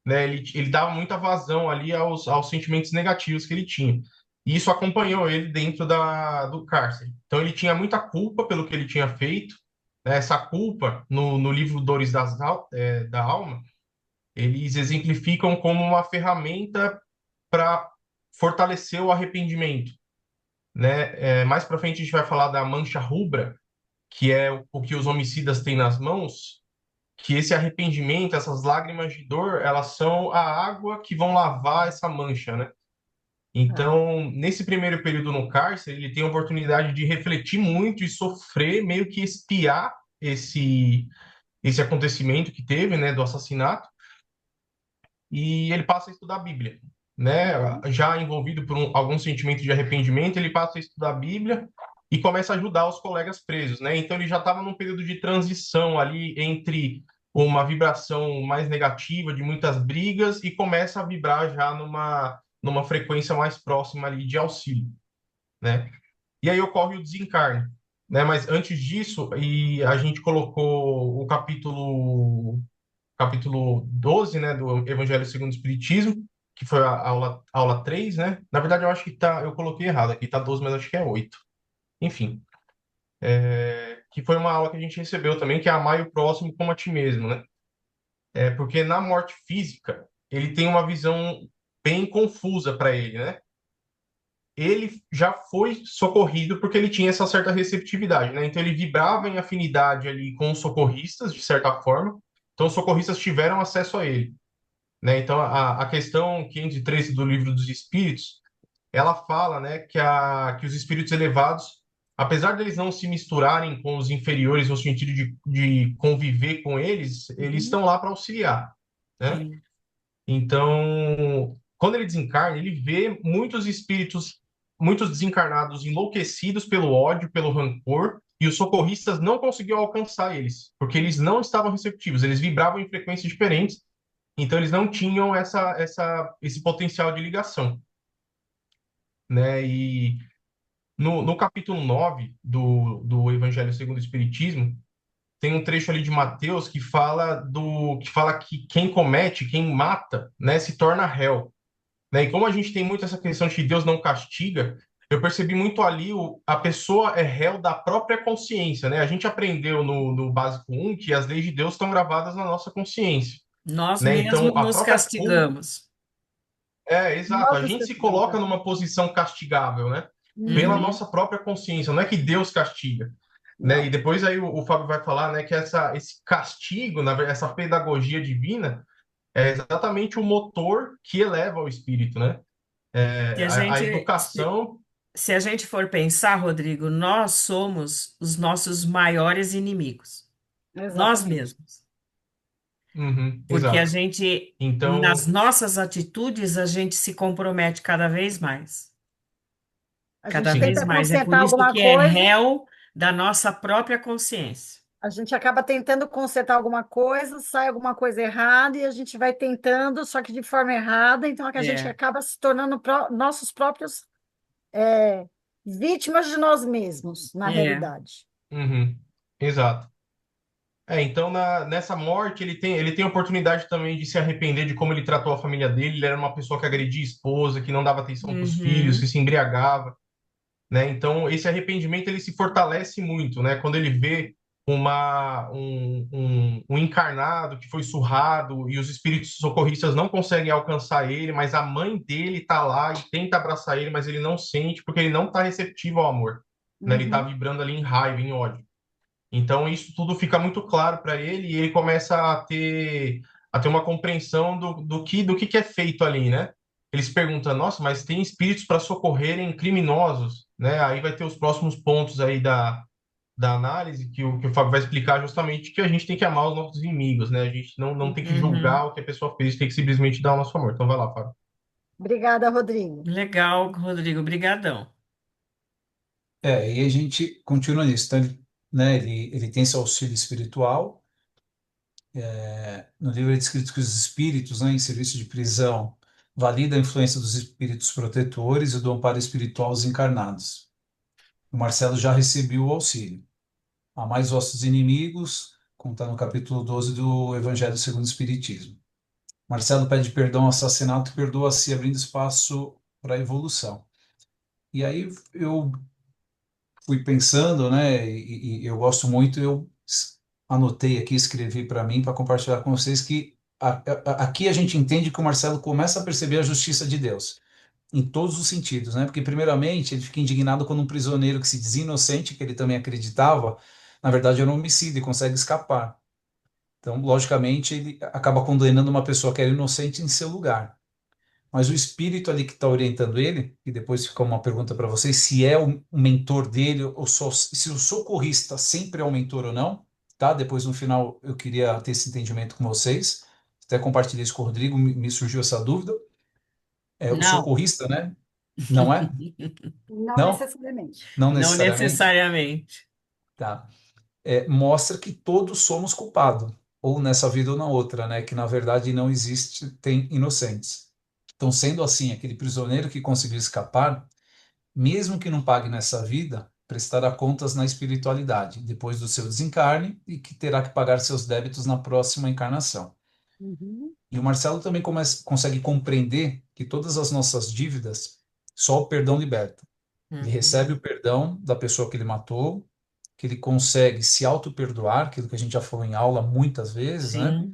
né? Ele dava muita vazão ali aos sentimentos negativos que ele tinha. E isso acompanhou ele dentro do cárcere. Então, ele tinha muita culpa pelo que ele tinha feito, né? Essa culpa, no livro Dores da Alma, eles exemplificam como uma ferramenta para fortalecer o arrependimento, né? Mais para frente a gente vai falar da mancha rubra, que é o que os homicidas têm nas mãos, que esse arrependimento, essas lágrimas de dor, elas são a água que vão lavar essa mancha, né? Ah, Então, nesse primeiro período no cárcere, ele tem a oportunidade de refletir muito e sofrer, meio que espiar esse acontecimento que teve, né, do assassinato, e ele passa a estudar a Bíblia, né? uhum. Já envolvido por algum sentimento de arrependimento, ele passa a estudar a Bíblia e começa a ajudar os colegas presos, né? Então ele já estava num período de transição ali entre uma vibração mais negativa, de muitas brigas, e começa a vibrar já numa frequência mais próxima ali de auxílio, né? E aí ocorre o desencarne, né? Mas antes disso, e a gente colocou o capítulo 12, né, do Evangelho segundo o Espiritismo, que foi a aula 3, né? Na verdade, eu acho que eu coloquei errado aqui, tá 12, mas acho que é 8. Enfim, que foi uma aula que a gente recebeu também, que é amar o próximo como a ti mesmo, né? Porque na morte física, ele tem uma visão bem confusa para ele, né? Ele já foi socorrido porque ele tinha essa certa receptividade, né? Então ele vibrava em afinidade ali com os socorristas, de certa forma. Então os socorristas tiveram acesso a ele, né? Então a questão 513 do Livro dos Espíritos, ela fala, né, que os espíritos elevados, apesar deles não se misturarem com os inferiores no sentido de conviver com eles, eles Uhum. estão lá para auxiliar, né? Sim. Então, quando ele desencarna, ele vê muitos espíritos, muitos desencarnados enlouquecidos pelo ódio, pelo rancor, e os socorristas não conseguiam alcançar eles, porque eles não estavam receptivos, eles vibravam em frequências diferentes, então eles não tinham esse potencial de ligação, né? E no capítulo 9 do Evangelho segundo o Espiritismo, tem um trecho ali de Mateus que quem comete, quem mata, né, se torna réu, né? E como a gente tem muito essa questão de que Deus não castiga, eu percebi muito ali a pessoa é réu da própria consciência, né? A gente aprendeu no básico 1 que as leis de Deus estão gravadas na nossa consciência, Nós né? mesmos Então, a nos própria culpa castigamos. exato, Nós a nos gente se castigamos, coloca né? numa posição castigável, né? Pela Uhum. Uhum. nossa própria consciência, não é que Deus castiga, né? E Não. depois aí o Fábio vai falar, né, que esse castigo, essa pedagogia divina é exatamente o motor que eleva o espírito, né? Se a A gente, se, educação. se a gente for pensar, Rodrigo, nós somos os nossos maiores inimigos. Nós Exatamente. mesmos. Uhum, Porque a exato. gente, nas Então, nossas atitudes, a gente se compromete cada vez mais. A Cada gente vez tenta mais. É por consertar isso alguma que é coisa, réu da nossa própria consciência. a gente acaba tentando consertar alguma coisa, sai alguma coisa errada e a gente vai tentando, só que de forma errada, então é que a gente É. acaba se tornando nossos próprios é, vítimas de nós mesmos, na É. realidade. uhum, exato. Então nessa morte ele tem a oportunidade também de se arrepender de como ele tratou a família dele. Ele era uma pessoa que agredia a esposa, que não dava atenção para os filhos, que Uhum. se embriagava, né? Então esse arrependimento ele se fortalece muito, né? Quando ele vê um encarnado que foi surrado e os espíritos socorristas não conseguem alcançar ele, mas a mãe dele está lá e tenta abraçar ele, mas ele não sente porque ele não está receptivo ao amor, né? Ele está Uhum, vibrando ali em raiva, em ódio. Então isso tudo fica muito claro para ele e ele começa a ter uma compreensão do que é feito ali, né? Eles perguntam, nossa, mas tem espíritos para socorrerem criminosos, né? Aí vai ter os próximos pontos aí da análise que o Fábio vai explicar justamente que a gente tem que amar os nossos inimigos, né? A gente não tem que julgar Uhum. o que a pessoa fez, tem que simplesmente dar o nosso amor. Então vai lá, Fábio. obrigada, Rodrigo. Legal, Rodrigo. Brigadão. E a gente continua nisso. Então, né, ele tem esse auxílio espiritual. No livro é descrito que os espíritos, né, em serviço de prisão, validam a influência dos espíritos protetores e do amparo espiritual aos encarnados. O Marcelo já recebeu o auxílio. Há mais vossos inimigos, como está no capítulo 12 do Evangelho segundo o Espiritismo. Marcelo pede perdão ao assassinato e perdoa-se, abrindo espaço para a evolução. E aí eu fui pensando, né, e eu gosto muito, anotei aqui, escrevi para mim, para compartilhar com vocês, que aqui a gente entende que o Marcelo começa a perceber a justiça de Deus, em todos os sentidos, né? Porque, primeiramente, ele fica indignado quando um prisioneiro que se diz inocente, que ele também acreditava, na verdade era um homicídio e consegue escapar. Então, logicamente, ele acaba condenando uma pessoa que era inocente em seu lugar. Mas o espírito ali que está orientando ele, e depois fica uma pergunta para vocês, se é o mentor dele, ou só, se o socorrista sempre é o mentor ou não, tá? Depois, no final, eu queria ter esse entendimento com vocês. Até compartilhei isso com o Rodrigo, me surgiu essa dúvida. O Não. socorrista, né? Não é? Não Não? necessariamente. Não Não necessariamente? necessariamente. Tá. Mostra que todos somos culpados, ou nessa vida ou na outra, né? Que na verdade não existe, tem inocentes. Então, sendo assim, aquele prisioneiro que conseguiu escapar, mesmo que não pague nessa vida, prestará contas na espiritualidade, depois do seu desencarne, e que terá que pagar seus débitos na próxima encarnação. Uhum. E o Marcelo também consegue compreender que todas as nossas dívidas, só o perdão liberta. Ele recebe Uhum. o perdão da pessoa que ele matou, que ele consegue se auto-perdoar, aquilo que a gente já falou em aula muitas vezes, né? Sim.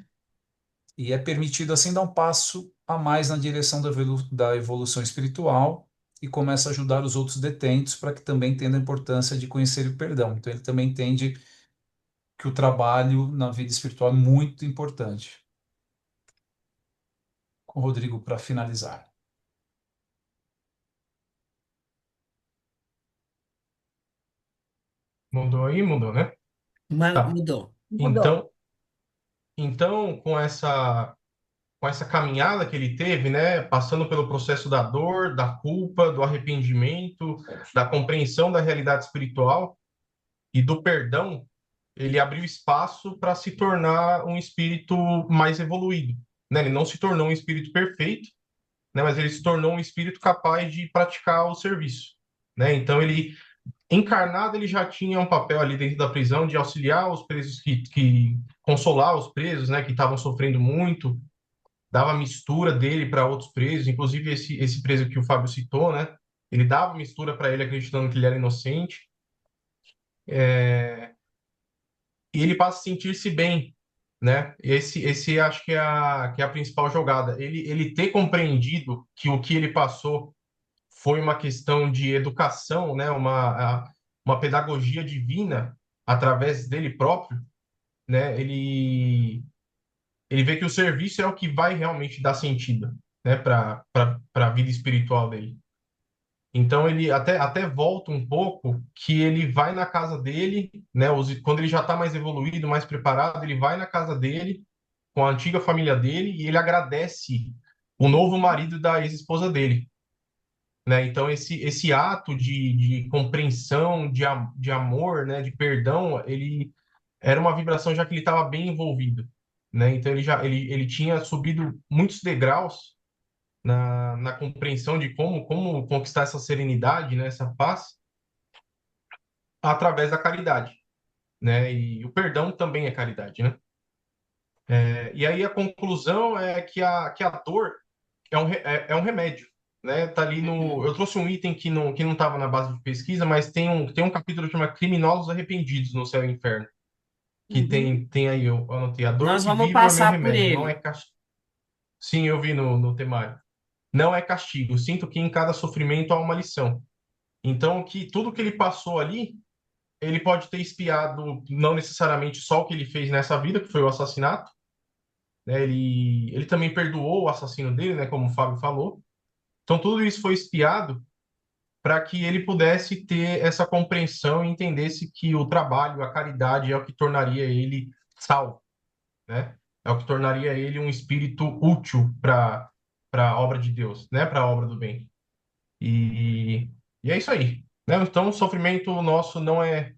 E é permitido assim dar um passo a mais na direção da evolução espiritual e começa a ajudar os outros detentos para que também entendam a importância de conhecer o perdão. Então ele também entende que o trabalho na vida espiritual é muito importante. Com o Rodrigo para finalizar. Mudou aí? Mudou, né? Tá. Mudou. Mudou. Então, com essa caminhada que ele teve, né, passando pelo processo da dor, da culpa, do arrependimento, da compreensão da realidade espiritual e do perdão, ele abriu espaço para se tornar um espírito mais evoluído, né? Ele não se tornou um espírito perfeito, né, mas ele se tornou um espírito capaz de praticar o serviço, né? Então ele encarnado, ele já tinha um papel ali dentro da prisão de auxiliar os presos que consolar os presos, né, que estavam sofrendo muito, dava mistura dele para outros presos, inclusive esse preso que o Fábio citou, né? Ele dava mistura para ele acreditando que ele era inocente. E ele passa a sentir-se bem, né? Esse acho que é a principal jogada. Ele ter compreendido que o que ele passou foi uma questão de educação, né? Uma pedagogia divina através dele próprio, né? Ele vê que o serviço é o que vai realmente dar sentido, né? Para a vida espiritual dele. Então ele até volta um pouco que ele vai na casa dele, né? Quando ele já está mais evoluído, mais preparado, ele vai na casa dele com a antiga família dele e ele agradece o novo marido da ex-esposa dele, né? Então esse ato de compreensão, de amor, né? De perdão, ele era uma vibração já que ele estava bem envolvido, né? Então ele tinha subido muitos degraus na compreensão de como conquistar essa serenidade, né, essa paz, através da caridade, né? E o perdão também é caridade, né? E aí a conclusão é que a dor é um remédio, né? Tá ali no. Eu trouxe um item que não estava na base de pesquisa, mas tem um capítulo que chama Criminosos Arrependidos no Céu e Inferno, que Uhum. tem aí, eu anotei, a dor Nós que vamos vibro é meu passar por remédio, não é ele. castigo. Sim, eu vi no temário. Não é castigo, sinto que em cada sofrimento há uma lição. Então, que tudo que ele passou ali, ele pode ter espiado não necessariamente só o que ele fez nessa vida, que foi o assassinato, né? Ele também perdoou o assassino dele, né? Como o Fábio falou. Então, tudo isso foi espiado para que ele pudesse ter essa compreensão e entendesse que o trabalho, a caridade é o que tornaria ele salvo, né? É o que tornaria ele um espírito útil para a obra de Deus, né? Para a obra do bem. E é isso aí, né? Então, o sofrimento nosso não é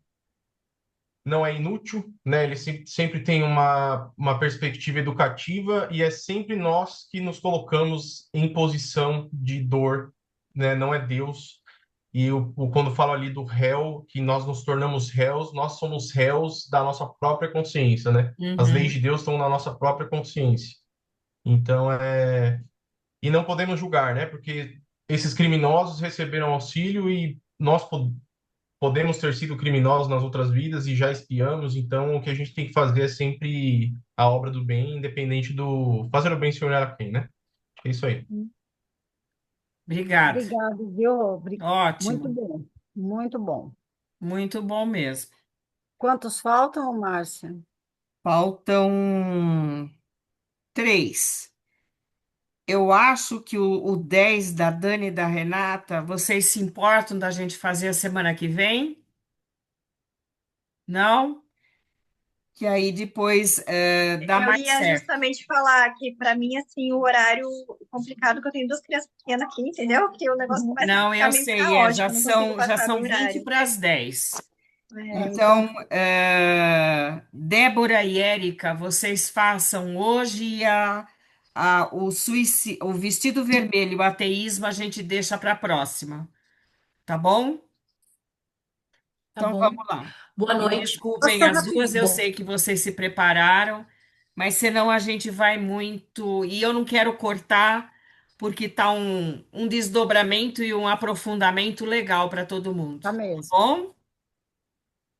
inútil, né? Ele sempre tem uma perspectiva educativa e é sempre nós que nos colocamos em posição de dor, né? Não é Deus. E quando falo ali do réu, que nós nos tornamos réus, nós somos réus da nossa própria consciência, né? As leis de Uhum. Deus estão na nossa própria consciência. Então, e não podemos julgar, né? Porque esses criminosos receberam auxílio e nós podemos ter sido criminosos nas outras vidas e já espiamos, então o que a gente tem que fazer é sempre a obra do bem, independente do fazer o bem sem olhar a quem, né? É isso aí. Obrigado. Obrigado, viu? Muito Ótimo. bom, muito bom. Muito bom mesmo. Quantos faltam, Márcia? Faltam 3. Eu acho que o 10 da Dani e da Renata, vocês se importam da gente fazer a semana que vem? Não? Que aí depois dá Eu mais ia certo. justamente falar que, para mim, assim, o horário complicado, que eu tenho duas crianças pequenas aqui, entendeu? Que o negócio começa a Não, ficar eu meio sei, já caótico, não consigo são, já passar do são 20 horário. para as 10. Então, Então, Débora e Érica, vocês façam hoje o vestido vermelho, o ateísmo, a gente deixa para a próxima, tá bom? Tá Então bom. vamos lá. Boa Me noite. Posso desculpem só as duas, eu rapidinho? sei que vocês se prepararam, mas senão a gente vai muito. E eu não quero cortar, porque tá um desdobramento e um aprofundamento legal para todo mundo. Tá Tá mesmo. bom?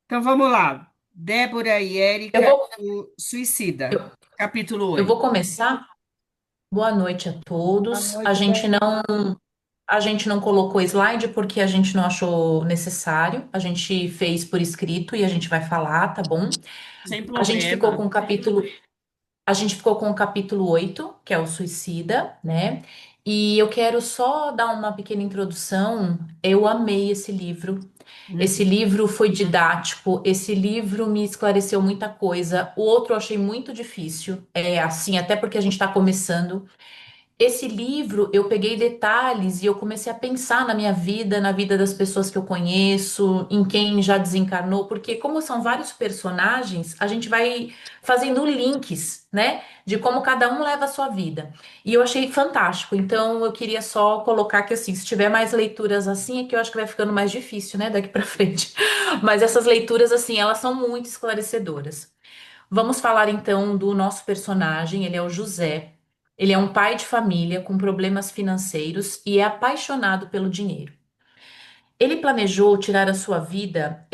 Então vamos lá. Débora e Eu Érica, vou, o eu, Suicida, capítulo eu vou 8. começar. Boa noite a Boa todos. noite, Débora. A gente não colocou slide porque a gente não achou necessário. A gente fez por escrito e a gente vai falar, tá bom? Sem A gente ficou problema. com o capítulo A gente ficou com o capítulo 8, que é o Suicida, né? E eu quero só dar uma pequena introdução. Eu amei esse livro. Esse Uhum. livro foi didático, esse livro me esclareceu muita coisa. O outro eu achei muito difícil. É assim, até porque a gente está começando. Esse livro, eu peguei detalhes e eu comecei a pensar na minha vida, na vida das pessoas que eu conheço, em quem já desencarnou, porque como são vários personagens, a gente vai fazendo links, né, de como cada um leva a sua vida. E eu achei fantástico. Então, eu queria só colocar que assim, se tiver mais leituras assim, é que eu acho que vai ficando mais difícil, né, daqui para frente. Mas essas leituras assim, elas são muito esclarecedoras. Vamos falar então do nosso personagem, ele é o José. Ele é um pai de família com problemas financeiros e é apaixonado pelo dinheiro. Ele planejou tirar a sua vida,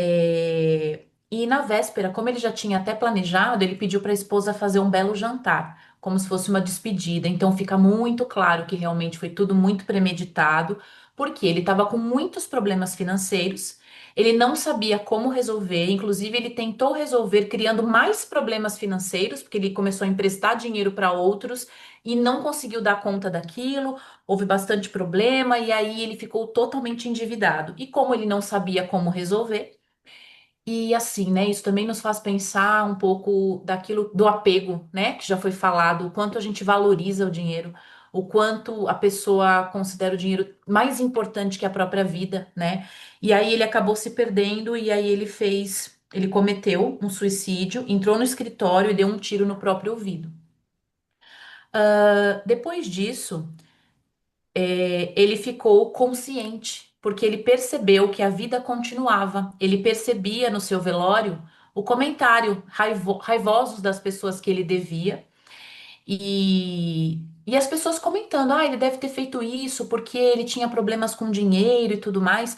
e na véspera, como ele já tinha até planejado, ele pediu para a esposa fazer um belo jantar, como se fosse uma despedida. Então fica muito claro que realmente foi tudo muito premeditado, porque ele estava com muitos problemas financeiros, ele não sabia como resolver, inclusive ele tentou resolver criando mais problemas financeiros, porque ele começou a emprestar dinheiro para outros e não conseguiu dar conta daquilo. Houve bastante problema e aí ele ficou totalmente endividado. E como ele não sabia como resolver, e assim, né, isso também nos faz pensar um pouco daquilo do apego, né, que já foi falado, o quanto a gente valoriza o dinheiro, o quanto a pessoa considera o dinheiro mais importante que a própria vida, né? E aí ele acabou se perdendo e aí ele cometeu um suicídio, entrou no escritório e deu um tiro no próprio ouvido. Depois disso, ele ficou consciente, porque ele percebeu que a vida continuava. Ele percebia no seu velório o comentário raivosos das pessoas que ele devia e as pessoas comentando: ah, ele deve ter feito isso porque ele tinha problemas com dinheiro e tudo mais.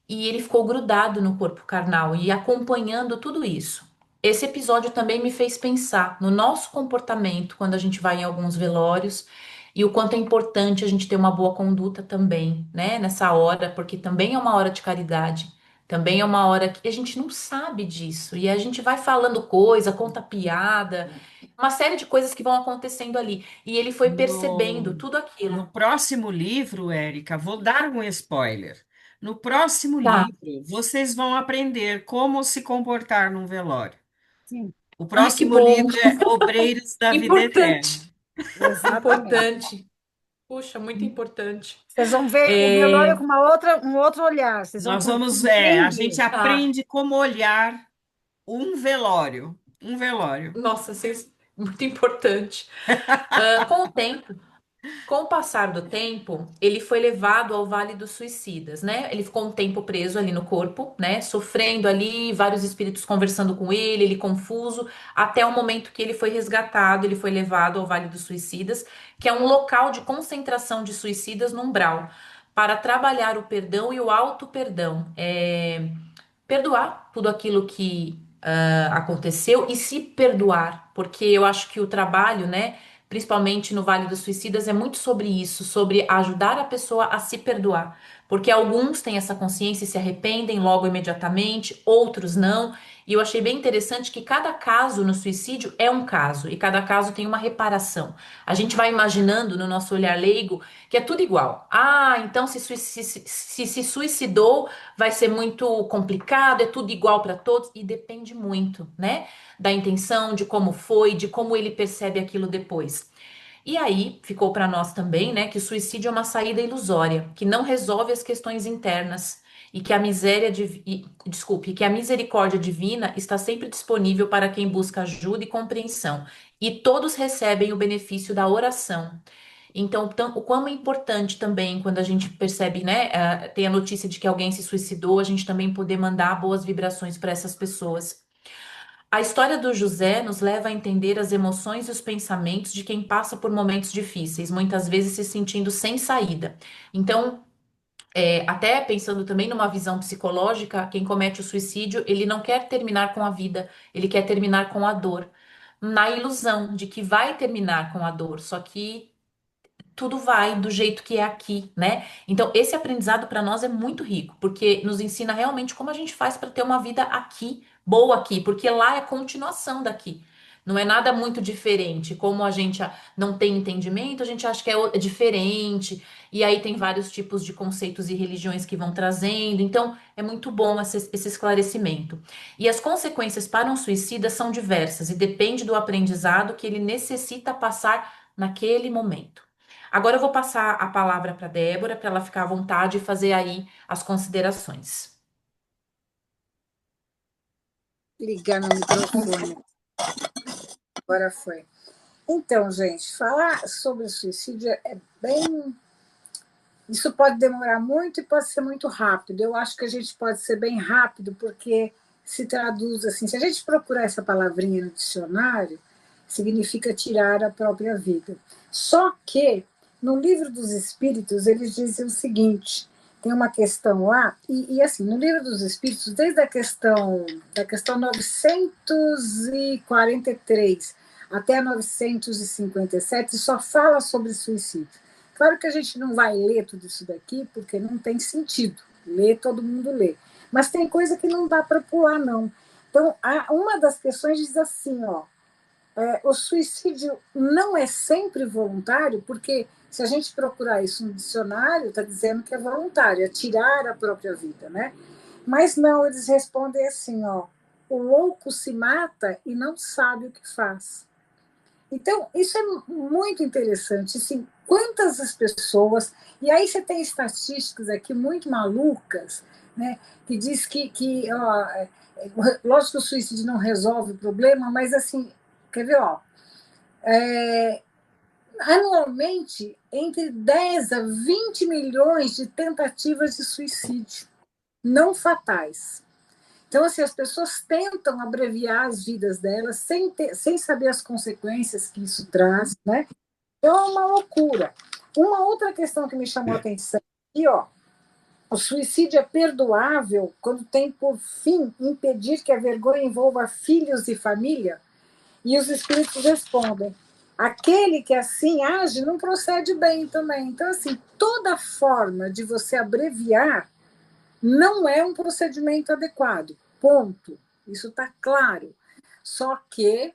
E ele ficou grudado no corpo carnal e acompanhando tudo isso. Esse episódio também me fez pensar no nosso comportamento quando a gente vai em alguns velórios e o quanto é importante a gente ter uma boa conduta também, né, nessa hora, porque também é uma hora de caridade, também é uma hora que a gente não sabe disso e a gente vai falando coisa, conta piada, uma série de coisas que vão acontecendo ali. E ele foi percebendo No, tudo aquilo. no próximo livro, Érica, vou dar um spoiler. No próximo Tá. livro, vocês vão aprender como se comportar num velório. Sim, O Ai, que próximo bom! livro é Obreiros da Vida Eterna. Importante. exatamente. Importante. Puxa, muito importante. Vocês vão ver o velório É, com um outro olhar. Vocês vão Nós vamos, a gente compreender. tá. aprende como olhar um velório. Um velório. Nossa, muito importante. Com o tempo, com o passar do tempo, ele foi levado ao Vale dos Suicidas, né? Ele ficou um tempo preso ali no corpo, né? Sofrendo ali, vários espíritos conversando com ele confuso, até o momento que ele foi resgatado, ele foi levado ao Vale dos Suicidas, que é um local de concentração de suicidas no umbral, para trabalhar o perdão e o auto-perdão. Perdoar tudo aquilo que aconteceu e se perdoar, porque eu acho que o trabalho, né, principalmente no Vale dos Suicidas, é muito sobre isso, sobre ajudar a pessoa a se perdoar, porque alguns têm essa consciência e se arrependem logo imediatamente, outros não. E eu achei bem interessante que cada caso no suicídio é um caso e cada caso tem uma reparação. A gente vai imaginando no nosso olhar leigo que é tudo igual. Ah, então se suicidou vai ser muito complicado, é tudo igual para todos e depende muito, né? Da intenção, de como foi, de como ele percebe aquilo depois. E aí ficou para nós também, né, que o suicídio é uma saída ilusória, que não resolve as questões internas e que a que a misericórdia divina está sempre disponível para quem busca ajuda e compreensão, e todos recebem o benefício da oração. Então, o quão é importante também quando a gente percebe, né, tem a notícia de que alguém se suicidou, a gente também poder mandar boas vibrações para essas pessoas. A história do José nos leva a entender as emoções e os pensamentos de quem passa por momentos difíceis, muitas vezes se sentindo sem saída. Então, até pensando também numa visão psicológica, quem comete o suicídio, ele não quer terminar com a vida, ele quer terminar com a dor, na ilusão de que vai terminar com a dor, só que tudo vai do jeito que é aqui, né? Então, esse aprendizado para nós é muito rico, porque nos ensina realmente como a gente faz para ter uma vida aqui, boa aqui, porque lá é continuação daqui. Não é nada muito diferente. Como a gente não tem entendimento, a gente acha que é diferente. E aí tem vários tipos de conceitos e religiões que vão trazendo. Então, é muito bom esse esclarecimento. E as consequências para um suicida são diversas e depende do aprendizado que ele necessita passar naquele momento. Agora eu vou passar a palavra para a Débora, para ela ficar à vontade e fazer aí as considerações. Ligar no microfone. Agora foi. Então, gente, falar sobre suicídio é bem. Isso pode demorar muito e pode ser muito rápido. Eu acho que a gente pode ser bem rápido, porque se traduz assim. Se a gente procurar essa palavrinha no dicionário, significa tirar a própria vida. Só que, no Livro dos Espíritos, eles dizem o seguinte: tem uma questão lá, e assim, no Livro dos Espíritos, desde a questão 943 até a 957, só fala sobre suicídio. Claro que a gente não vai ler tudo isso daqui, porque não tem sentido. Ler, todo mundo lê. Mas tem coisa que não dá para pular, não. Então, uma das questões diz assim, ó, o suicídio não é sempre voluntário, porque se a gente procurar isso no dicionário, está dizendo que é voluntário, é tirar a própria vida, né? Mas não, eles respondem assim, ó, o louco se mata e não sabe o que faz. Então, isso é muito interessante. Assim, quantas as pessoas. E aí você tem estatísticas aqui muito malucas, né, que diz que lógico que o suicídio não resolve o problema, mas assim, quer ver, ó, anualmente, entre 10 a 20 milhões de tentativas de suicídio não fatais. Então, assim, as pessoas tentam abreviar as vidas delas sem saber as consequências que isso traz, né? Então, é uma loucura. Uma outra questão que me chamou a atenção aqui, ó, o suicídio é perdoável quando tem por fim impedir que a vergonha envolva filhos e família? E os espíritos respondem: aquele que assim age não procede bem também. Então, assim, toda forma de você abreviar não é um procedimento adequado. Ponto. Isso está claro. Só que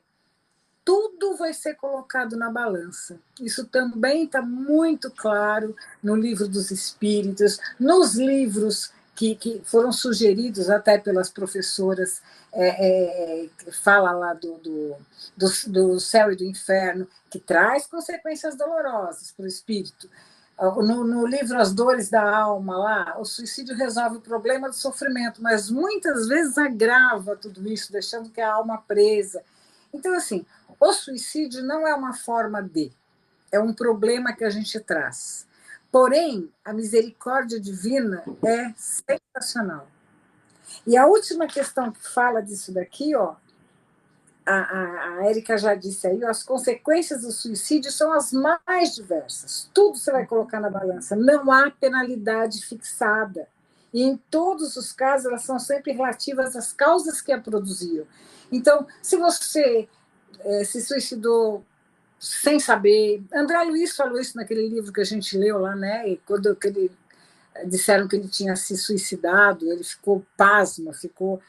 tudo vai ser colocado na balança. Isso também está muito claro no Livro dos Espíritos, nos livros que foram sugeridos até pelas professoras, que fala lá do céu e do inferno, que traz consequências dolorosas para o espírito. No livro As Dores da Alma, lá, o suicídio resolve o problema do sofrimento, mas muitas vezes agrava tudo isso, deixando que a alma presa. Então, assim, o suicídio não é uma forma é um problema que a gente traz. Porém, a misericórdia divina é sensacional. E a última questão que fala disso daqui, ó, a Érica já disse aí, as consequências do suicídio são as mais diversas. Tudo você vai colocar na balança. Não há penalidade fixada. E em todos os casos, elas são sempre relativas às causas que a produziram. Então, se você se suicidou sem saber... André Luiz falou isso naquele livro que a gente leu lá, né? E quando disseram que ele tinha se suicidado, ele ficou pasmo, ficou...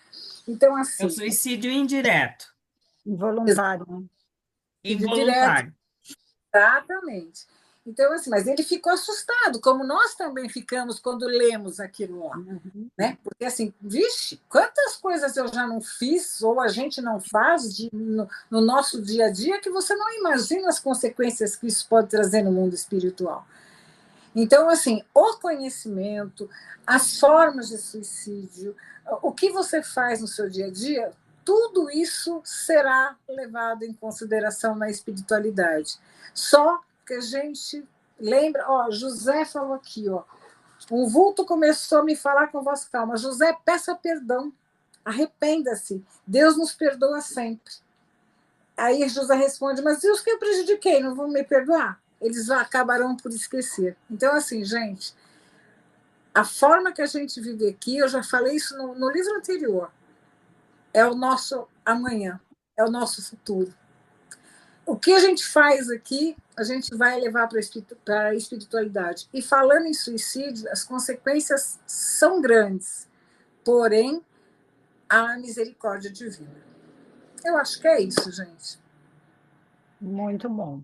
Então, assim... É o suicídio indireto. Involuntário. Né? Involuntário. Exatamente. Então, assim, mas ele ficou assustado, como nós também ficamos quando lemos aquilo lá. Né? Porque, assim, vixe, quantas coisas eu já não fiz, ou a gente não faz no nosso dia a dia, que você não imagina as consequências que isso pode trazer no mundo espiritual. Então, assim, o conhecimento, as formas de suicídio, o que você faz no seu dia a dia, tudo isso será levado em consideração na espiritualidade. Só que a gente lembra, ó, José falou aqui, ó, um vulto começou a me falar com voz calma. José, peça perdão. arrependa-se, Deus nos perdoa sempre. Aí José responde, mas Deus que eu prejudiquei, não vão me perdoar? Eles acabarão por esquecer. Então, assim, gente, a forma que a gente vive aqui, eu já falei isso no livro anterior, é o nosso amanhã, é o nosso futuro. O que a gente faz aqui, a gente vai levar para a espiritualidade. E falando em suicídio, as consequências são grandes, porém, há misericórdia divina. Eu acho que é isso, gente. Muito bom.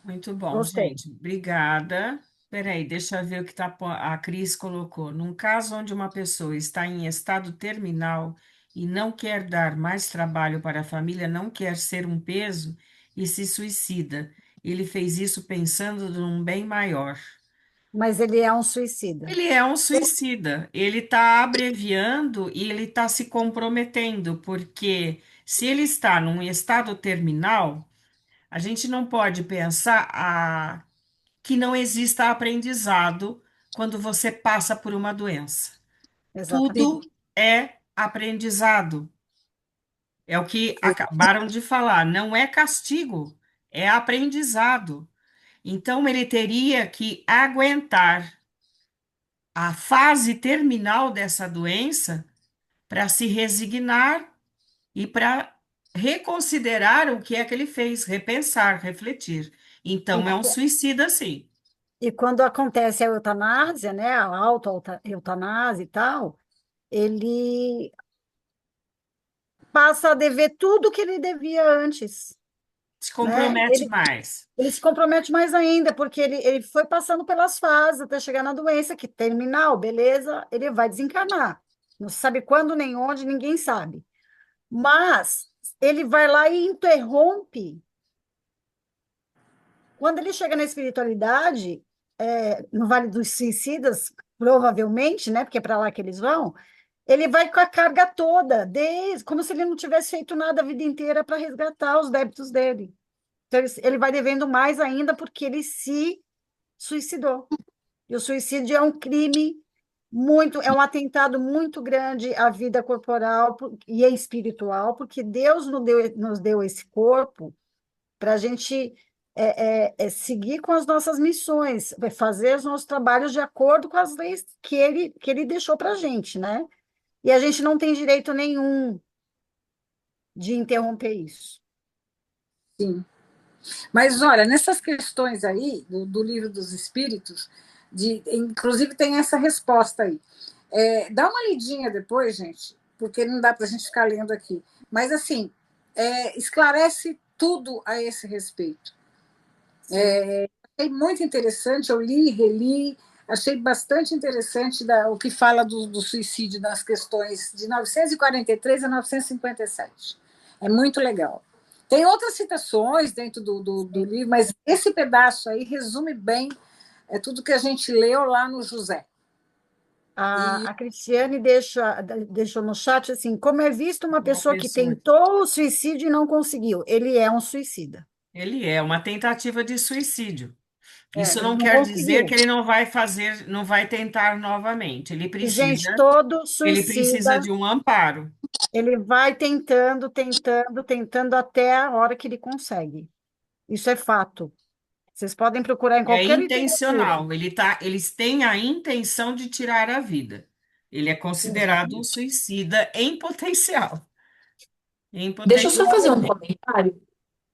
Muito bom, Gostei. gente. Obrigada. Peraí, deixa eu ver o que a Cris colocou. Num caso onde uma pessoa está em estado terminal e não quer dar mais trabalho para a família, não quer ser um peso e se suicida. Ele fez isso pensando num bem maior. Mas ele é um suicida. Ele é um suicida. Ele está abreviando e ele está se comprometendo, porque se ele está num estado terminal, a gente não pode pensar que não exista aprendizado quando você passa por uma doença. Tudo Exatamente. é aprendizado. É o que acabaram de falar. Não é castigo, é aprendizado. Então, ele teria que aguentar a fase terminal dessa doença para se resignar e para reconsiderar o que é que ele fez, repensar, refletir. E, Então, é um suicida, sim. e quando acontece a eutanásia, né, a auto-eutanásia e tal, ele passa a dever tudo que ele devia antes, Se né? compromete mais. Ele se compromete mais ainda, porque ele foi passando pelas fases até chegar na doença, que terminal, beleza, ele vai desencarnar. Não se sabe quando nem onde, ninguém sabe. Mas ele vai lá e interrompe. Quando ele chega na espiritualidade, no Vale dos Suicidas, provavelmente, né, porque é para lá que eles vão, ele vai com a carga toda, como se ele não tivesse feito nada a vida inteira para resgatar os débitos dele. Então, ele vai devendo mais ainda porque ele se suicidou. E o suicídio é um crime é um atentado muito grande à vida corporal e espiritual, porque Deus nos deu esse corpo para a gente seguir com as nossas missões, fazer os nossos trabalhos de acordo com as leis que ele deixou para a gente, né? E a gente não tem direito nenhum de interromper isso. Sim. Mas, olha, nessas questões aí, do livro dos Espíritos, inclusive tem essa resposta aí. Dá uma lidinha depois, gente, porque não dá para a gente ficar lendo aqui. Mas, assim, esclarece tudo a esse respeito. Achei muito interessante, eu li, reli, achei bastante interessante o que fala do suicídio nas questões de 943 a 957. É muito legal. Tem outras citações dentro do livro, mas esse pedaço aí resume bem tudo que a gente leu lá no José. A Cristiane deixou no chat assim, como é visto uma pessoa que tentou o suicídio e não conseguiu? Ele é um suicida. Ele é uma tentativa de suicídio. Isso Ele não não quer dizer conseguiu. que ele não vai fazer, não vai tentar novamente. E, gente, todo Ele precisa suicida, de um amparo. ele vai tentando, tentando, tentando até a hora que ele consegue. Isso é fato. Vocês podem procurar em É qualquer literatura. intencional. Eles têm a intenção de tirar a vida. Ele é considerado um suicida em potencial. Deixa eu só fazer um comentário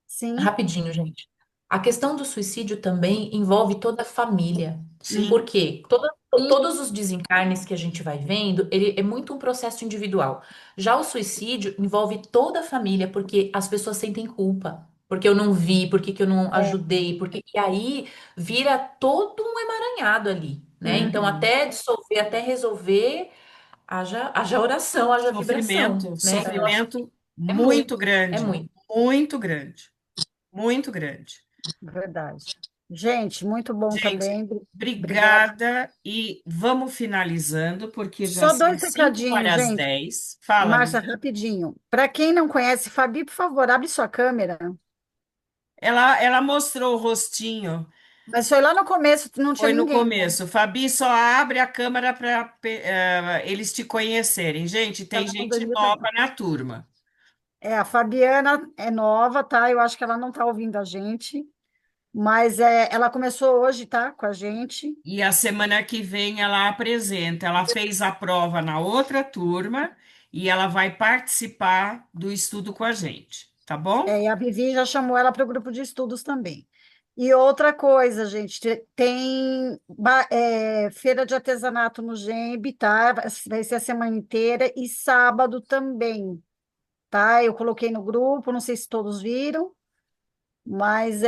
Sim. rapidinho, gente. A questão do suicídio também envolve toda a família. Sim. Por quê? Todos os desencarnes que a gente vai vendo, ele é muito um processo individual. Já o suicídio envolve toda a família, porque as pessoas sentem culpa. Porque eu não vi, porque que eu não ajudei, e aí vira todo um emaranhado ali, né? Então, até dissolver, até resolver, haja oração, haja vibração, né? Então, eu acho Sofrimento que é muito é grande. muito. Muito grande. Muito grande. Verdade. Gente, muito bom também. Obrigada. Obrigada. E vamos finalizando, porque já Só são dois 5 recadinhos, para as gente. 10. Fala, Márcia, amiga. rapidinho. Para quem não conhece, Fabi, por favor, abre sua câmera. Ela mostrou o rostinho. Mas foi lá no começo, não tinha Foi no ninguém, né? começo. Fabi, só abre a câmera para eles te conhecerem. Gente, tem Ela não gente dormiu também. nova na turma. A Fabiana é nova, tá? Eu acho que ela não está ouvindo a gente, mas ela começou hoje, tá? Com a gente. E a semana que vem ela apresenta. Ela fez a prova na outra turma e ela vai participar do estudo com a gente, tá bom? E a Vivi já chamou ela para o grupo de estudos também. E outra coisa, gente, tem feira de artesanato no Gembe, tá? Vai ser a semana inteira e sábado também, tá? Eu coloquei no grupo, não sei se todos viram, mas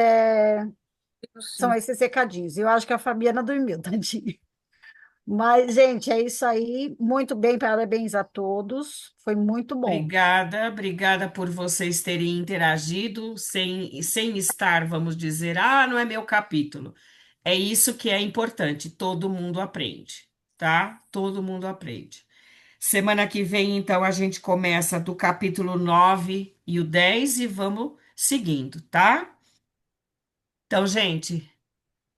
são esses recadinhos. Eu acho que a Fabiana dormiu, tadinha. Mas, gente, é isso aí. Muito bem, parabéns a todos. Foi muito bom. Obrigada por vocês terem interagido sem estar, vamos dizer, não é meu capítulo. É isso que é importante, todo mundo aprende, tá? Todo mundo aprende. Semana que vem, então, a gente começa do capítulo 9 e o 10 e vamos seguindo, tá? Então, gente,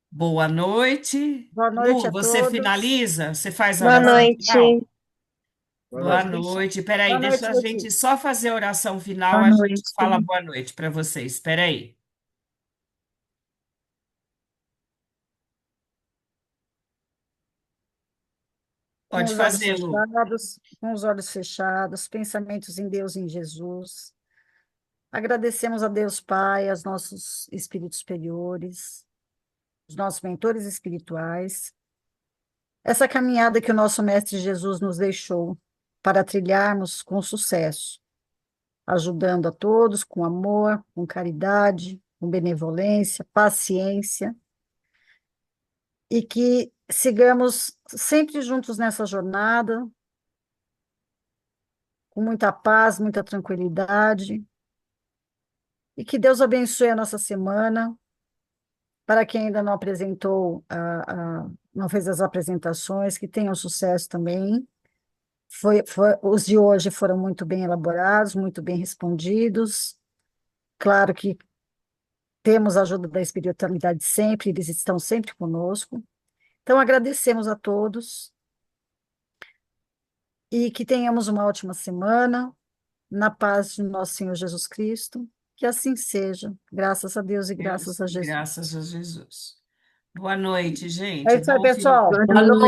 boa noite. Boa noite Lu, a você todos. finaliza? Você faz a Boa oração noite. final? Boa Boa noite. noite. Peraí, Boa noite, deixa a gente Leti. só fazer a oração final, Boa a gente fala noite. boa noite para vocês. Peraí. Com Pode os olhos fazer, Lu. fechados, com os olhos fechados, pensamentos em Deus e em Jesus. Agradecemos a Deus Pai, aos nossos espíritos superiores, os nossos mentores espirituais, essa caminhada que o nosso Mestre Jesus nos deixou para trilharmos com sucesso, ajudando a todos com amor, com caridade, com benevolência, paciência, e que sigamos sempre juntos nessa jornada, com muita paz, muita tranquilidade, e que Deus abençoe a nossa semana. Para quem ainda não apresentou, não fez as apresentações, que tenham sucesso também. Os de hoje foram muito bem elaborados, muito bem respondidos. Claro que temos a ajuda da espiritualidade sempre, eles estão sempre conosco. Então, agradecemos a todos e que tenhamos uma ótima semana, na paz de nosso Senhor Jesus Cristo. Que assim seja, graças a Deus e graças a Jesus. Graças a Jesus. Boa noite, É gente. isso aí, Bom final. pessoal. Boa Boa noite.